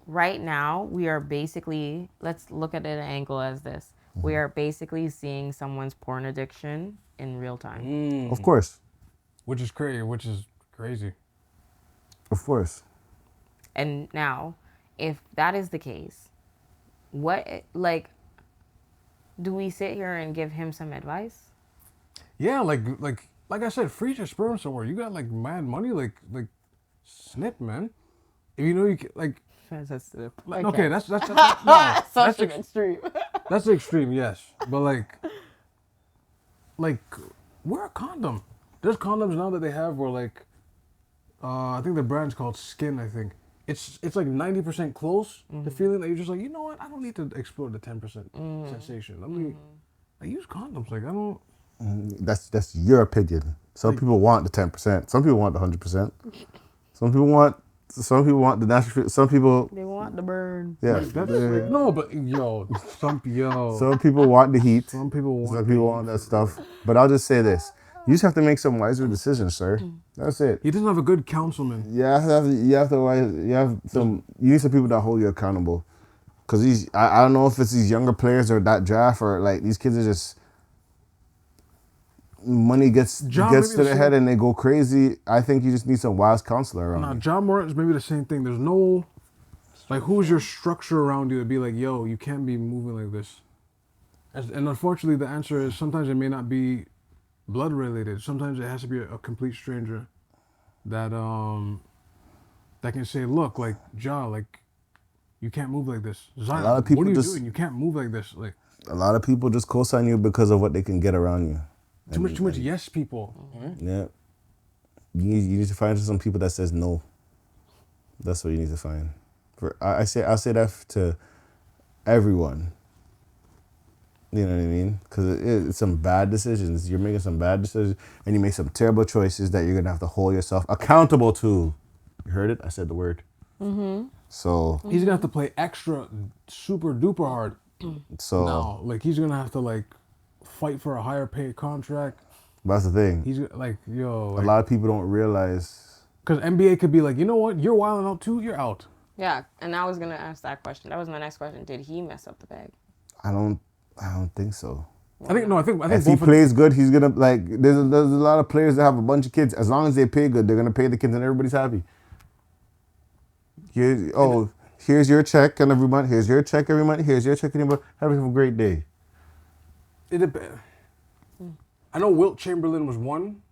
right now, we are basically, let's look at it at an angle as this. We are basically seeing someone's porn addiction in real time. Of course. Which is crazy. Of course. And now, if that is the case, what, like, do we sit here and give him some advice? Yeah, like I said, free your sperm somewhere. You got like mad money, like snip, man. If you know you can, like. Sensitive. Okay, that's no, such an extreme. That's the extreme, yes. But like wear a condom. There's condoms now that they have where like, I think the brand's called Skin. I think it's like 90% close. The feeling that you're just like, you know what? I don't need to explore the 10% sensation. Let me use condoms. Like I don't. That's your opinion. Some people want the 10%. Some people want the 100%. Some people want the natural. Some people they want the burn. Yeah, no, but some people want the heat. Some people want that stuff. But I'll just say this: you just have to make some wiser decisions, sir. That's it. He doesn't have a good councilman. Yeah, you need some people that hold you accountable. Cause I don't know if it's these younger players or that draft or like these kids are just. Money gets to their head and they go crazy. I think you just need some wise counselor around. Nah, John Morant's maybe the same thing. There's no, like, who's your structure around you to be like, yo, you can't be moving like this. And unfortunately, the answer is sometimes it may not be blood related. Sometimes it has to be a complete stranger that can say, look, like, Ja, like, you can't move like this. Zion, a lot of people what are you doing? You can't move like this. Like, a lot of people just co-sign you because of what they can get around you. Too much yes people. Yeah. You need to find some people that says no. That's what you need to find. I'll say that to everyone. You know what I mean? Because it's some bad decisions. You're making some bad decisions and you make some terrible choices that you're going to have to hold yourself accountable to. You heard it? I said the word. Mm-hmm. So. He's going to have to play extra super duper hard. So. No, like he's going to have to like fight for a higher paid contract. That's the thing. He's like, yo. Like, a lot of people don't realize. Because NBA could be like, you know what? You're wilding out too. You're out. Yeah, and I was gonna ask that question. That was my next question. Did he mess up the bag? I don't think so. I think if he plays good, he's gonna like. There's a lot of players that have a bunch of kids. As long as they pay good, they're gonna pay the kids, and everybody's happy. Here's your check, and every month. Here's your check every month. Here's your check every month. Have a great day. It depends. I know Wilt Chamberlain was one,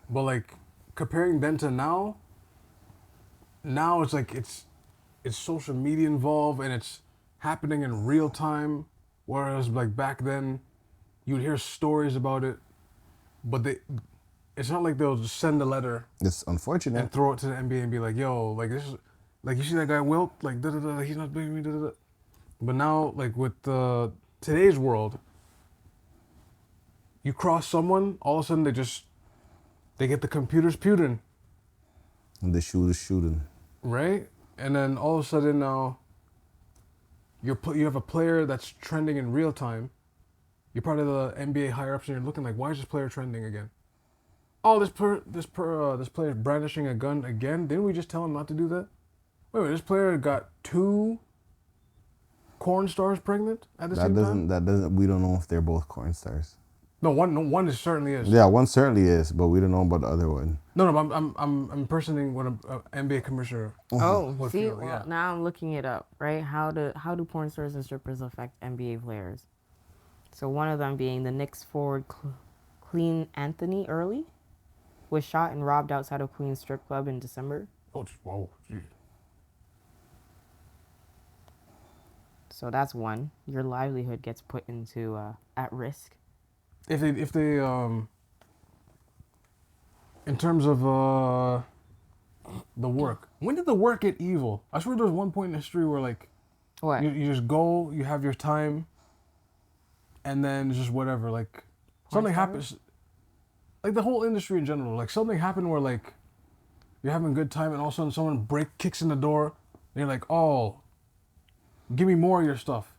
but like comparing then to now it's like it's social media involved and it's happening in real time. Whereas like back then, you'd hear stories about it, but it's not like they'll just send a letter It's unfortunate. and throw it to the NBA and be like, yo, like this is, like you see that guy Wilt, like da da da, he's not paying me, da da da. But now, like with today's world, you cross someone, all of a sudden they get the computers pewding, And the shooter's shooting. right? And then all of a sudden now, you have a player that's trending in real time. You're part of the NBA higher ups, and you're looking like, why is this player trending again? Oh, this player is brandishing a gun again. Didn't we just tell him not to do that? Wait a minute, this player got 2 corn stars pregnant at the same time? That doesn't. We don't know if they're both corn stars. No, one is certainly is. Yeah, one certainly is, but we don't know about the other one. No, I'm impersonating what an NBA commissioner. Oh, would see, feel, well, yeah. now I'm looking it up, right? How do porn stars and strippers affect NBA players? So one of them being the Knicks forward Clean Anthony Early was shot and robbed outside of Queen's strip club in December. Oh, whoa, gee. So that's one. Your livelihood gets put into at risk. If they in terms of the work, when did the work get evil? I swear there was one point in history where like What? you just go, you have your time, and then just whatever, like something happens, like the whole industry in general, like something happened where like you're having a good time and all of a sudden someone kicks in the door and you're like, oh, give me more of your stuff.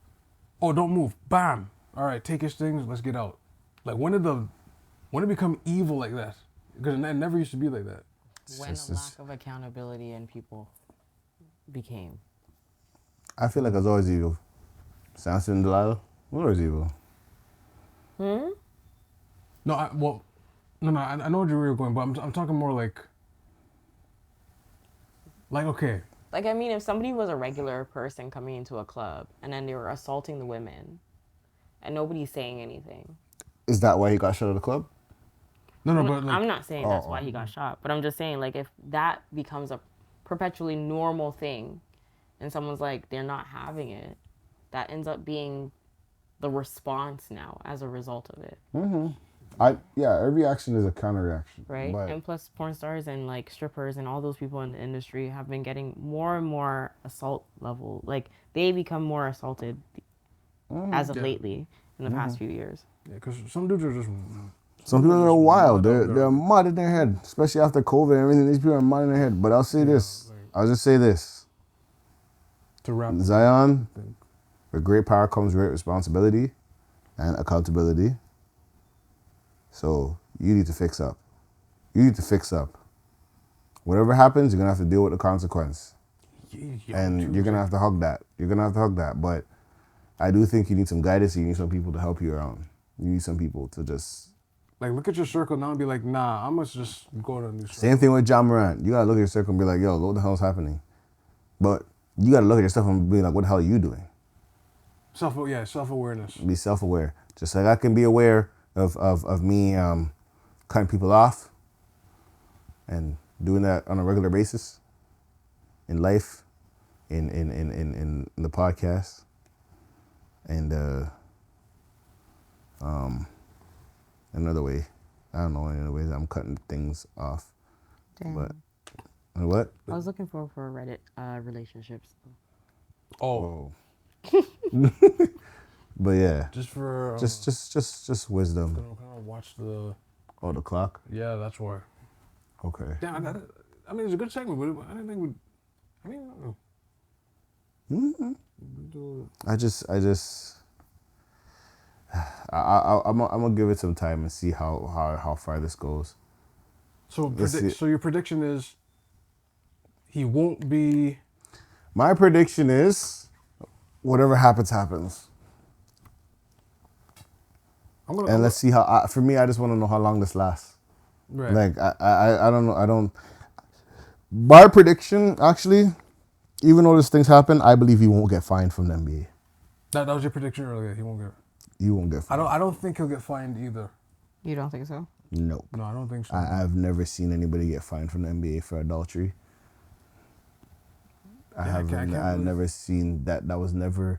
Oh, don't move. Bam. All right, take his things, let's get out. Like when did it become evil like that? Because it never used to be like that. When the lack of accountability in people became. I feel like it's always evil. Samson and Delilah, always evil. Hmm? No, I know where you were going, but I'm talking more like okay. Like, I mean, if somebody was a regular person coming into a club and then they were assaulting the women and nobody's saying anything. Is that why he got shot at the club? No, but like, I'm not saying that's why he got shot, but I'm just saying, like, if that becomes a perpetually normal thing and someone's like, they're not having it, that ends up being the response now as a result of it. Mm-hmm. Every action is a counter reaction. Right? But And plus porn stars and like strippers and all those people in the industry have been getting more and more assault level. Like they become more assaulted as of lately in the past few years. yeah, because some dudes are just. some people are wild. They're mud in their head, especially after COVID and everything. These people are mud in their head. But I'll say this. I'll just say this. To wrap. Zion, with great power comes great responsibility and accountability. So you need to fix up. You need to fix up. Whatever happens, you're going to have to deal with the consequence. And you're going to have to hug that. You're going to have to hug that. But I do think you need some guidance. You need some people to help you around. You need some people to just... Like, look at your circle now and be like, nah, I must just go to a new circle. Same thing with John Morant. You got to look at your circle and be like, yo, what the hell is happening? But you got to look at yourself and be like, what the hell are you doing? Self-awareness. Be self-aware. Just like I can be aware of me cutting people off and doing that on a regular basis in life, in the podcast, and another way. I don't know any other ways I'm cutting things off. Damn. But what? I was looking for Reddit relationships. Oh. But yeah, Just for... just wisdom. Gonna watch the... Oh, the clock? Yeah, that's why. Okay. Yeah, I mean, it's a good segment, but I didn't think we'd... I mean, I don't know. Mm-hmm. I'm gonna give it some time and see how far this goes. So your prediction is he won't be... My prediction is whatever happens, happens. Let's see how. For me, I just want to know how long this lasts. Right. Like I don't know. I don't. My prediction, actually, even though these things happen, I believe he won't get fined from the NBA. That was your prediction earlier. He won't get... He won't get fined. I don't think he'll get fined either. You don't think so? Nope. No, I don't think so. I've never seen anybody get fined from the NBA for adultery. I've never seen that. That was never.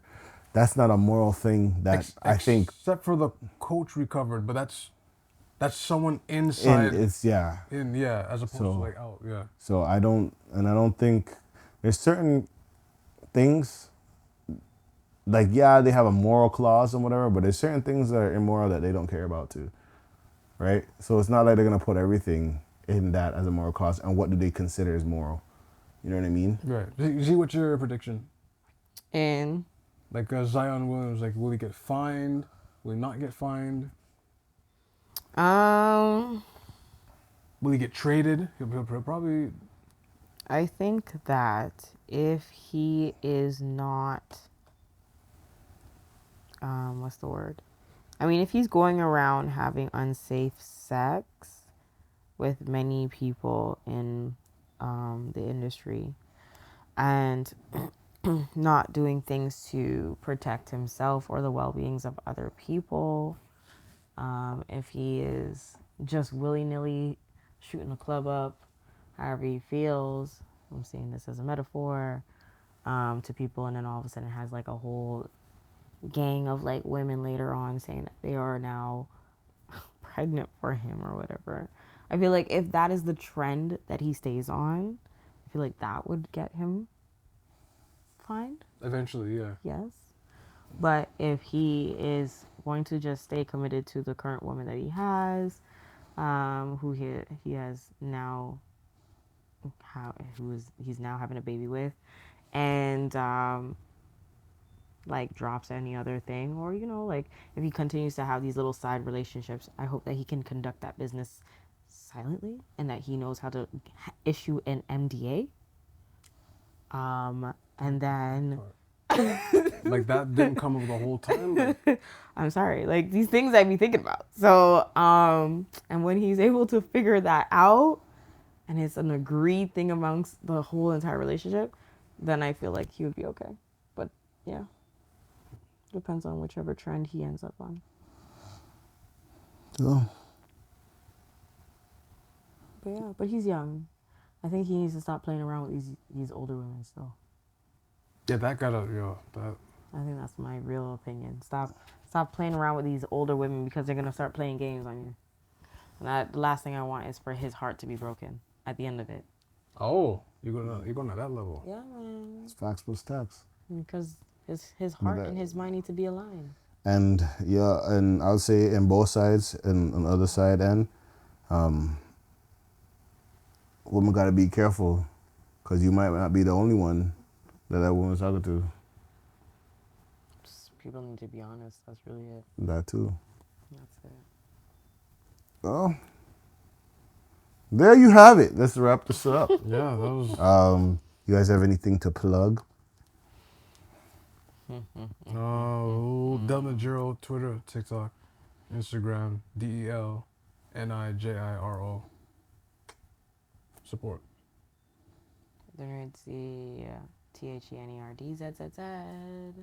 That's not a moral thing that I think. Except for the coach recovered, but that's That's someone inside. It's as opposed to like out. Yeah. So I don't think there's certain things like they have a moral clause and whatever, but there's certain things that are immoral that they don't care about too, right? So it's not like they're gonna put everything in that as a moral clause. And what do they consider as moral? You know what I mean? Right. Z, what's your prediction? And Like Zion Williams, like will he get fined? Will he not get fined? Will he get traded? He'll probably. I think that if he is not, what's the word? I mean, if he's going around having unsafe sex with many people in the industry and not doing things to protect himself or the well-beings of other people, if he is just willy-nilly shooting a club up however he feels, I'm saying this as a metaphor, to people, and then all of a sudden has like a whole gang of like women later on saying that they are now pregnant for him or whatever. I feel like if that is the trend that he stays on, I feel like that would get him fined. Eventually, yeah. Yes. But if he is going to just stay committed to the current woman that he has, who he has now, he's now having a baby with, and like drops any other thing, or like if he continues to have these little side relationships, I hope that he can conduct that business silently and that he knows how to issue an MDA. And then like that didn't come up the whole time. Like. I'm sorry, like these things I be thinking about. So and when he's able to figure that out and it's an agreed thing amongst the whole entire relationship, then I feel like he would be okay. But yeah, depends on whichever trend he ends up on. So. But yeah, but he's young. I think he needs to stop playing around with these older women still. Yeah, that gotta that. I think that's my real opinion. Stop playing around with these older women because they're gonna start playing games on you. And the last thing I want is for his heart to be broken at the end of it. Oh, you're going to that level. Yeah, man. It's facts plus stats. Because his heart and his mind need to be aligned. And and I would say in both sides and on the other side end, women gotta be careful, because you might not be the only one that woman's talking to. Just people need to be honest. That's really it. That too. That's it. Well, there you have it. Let's wrap this up. Yeah, that was. You guys have anything to plug? Delnigiro, Twitter, TikTok, Instagram, DELNIJIRO. Support. The nerds see THENERDZZZ.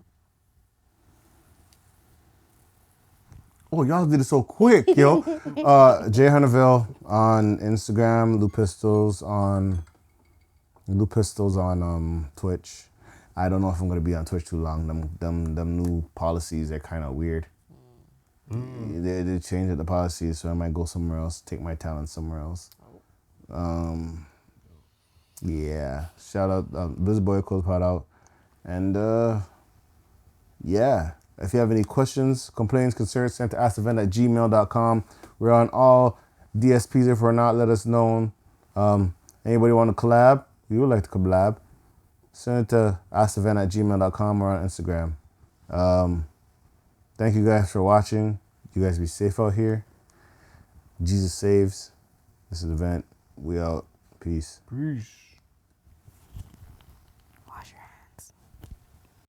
Oh, y'all did it so quick, yo. Jay Hunterville on Instagram, Lou Pistols on Twitch. I don't know if I'm gonna be on Twitch too long. Them new policies are kind of weird. They changed the policies, so I might go somewhere else, take my talent somewhere else. Yeah. Shout out Biz Boy Close Pod out. And yeah. If you have any questions, complaints, concerns, send to askthevent@gmail.com. We're on all DSPs. If we're not, let us know. Anybody want to collab? We would like to collab. Send it to askthevent@gmail.com or on Instagram. Thank you guys for watching. You guys be safe out here. Jesus saves. This is the Vent. We out. Peace. Peace.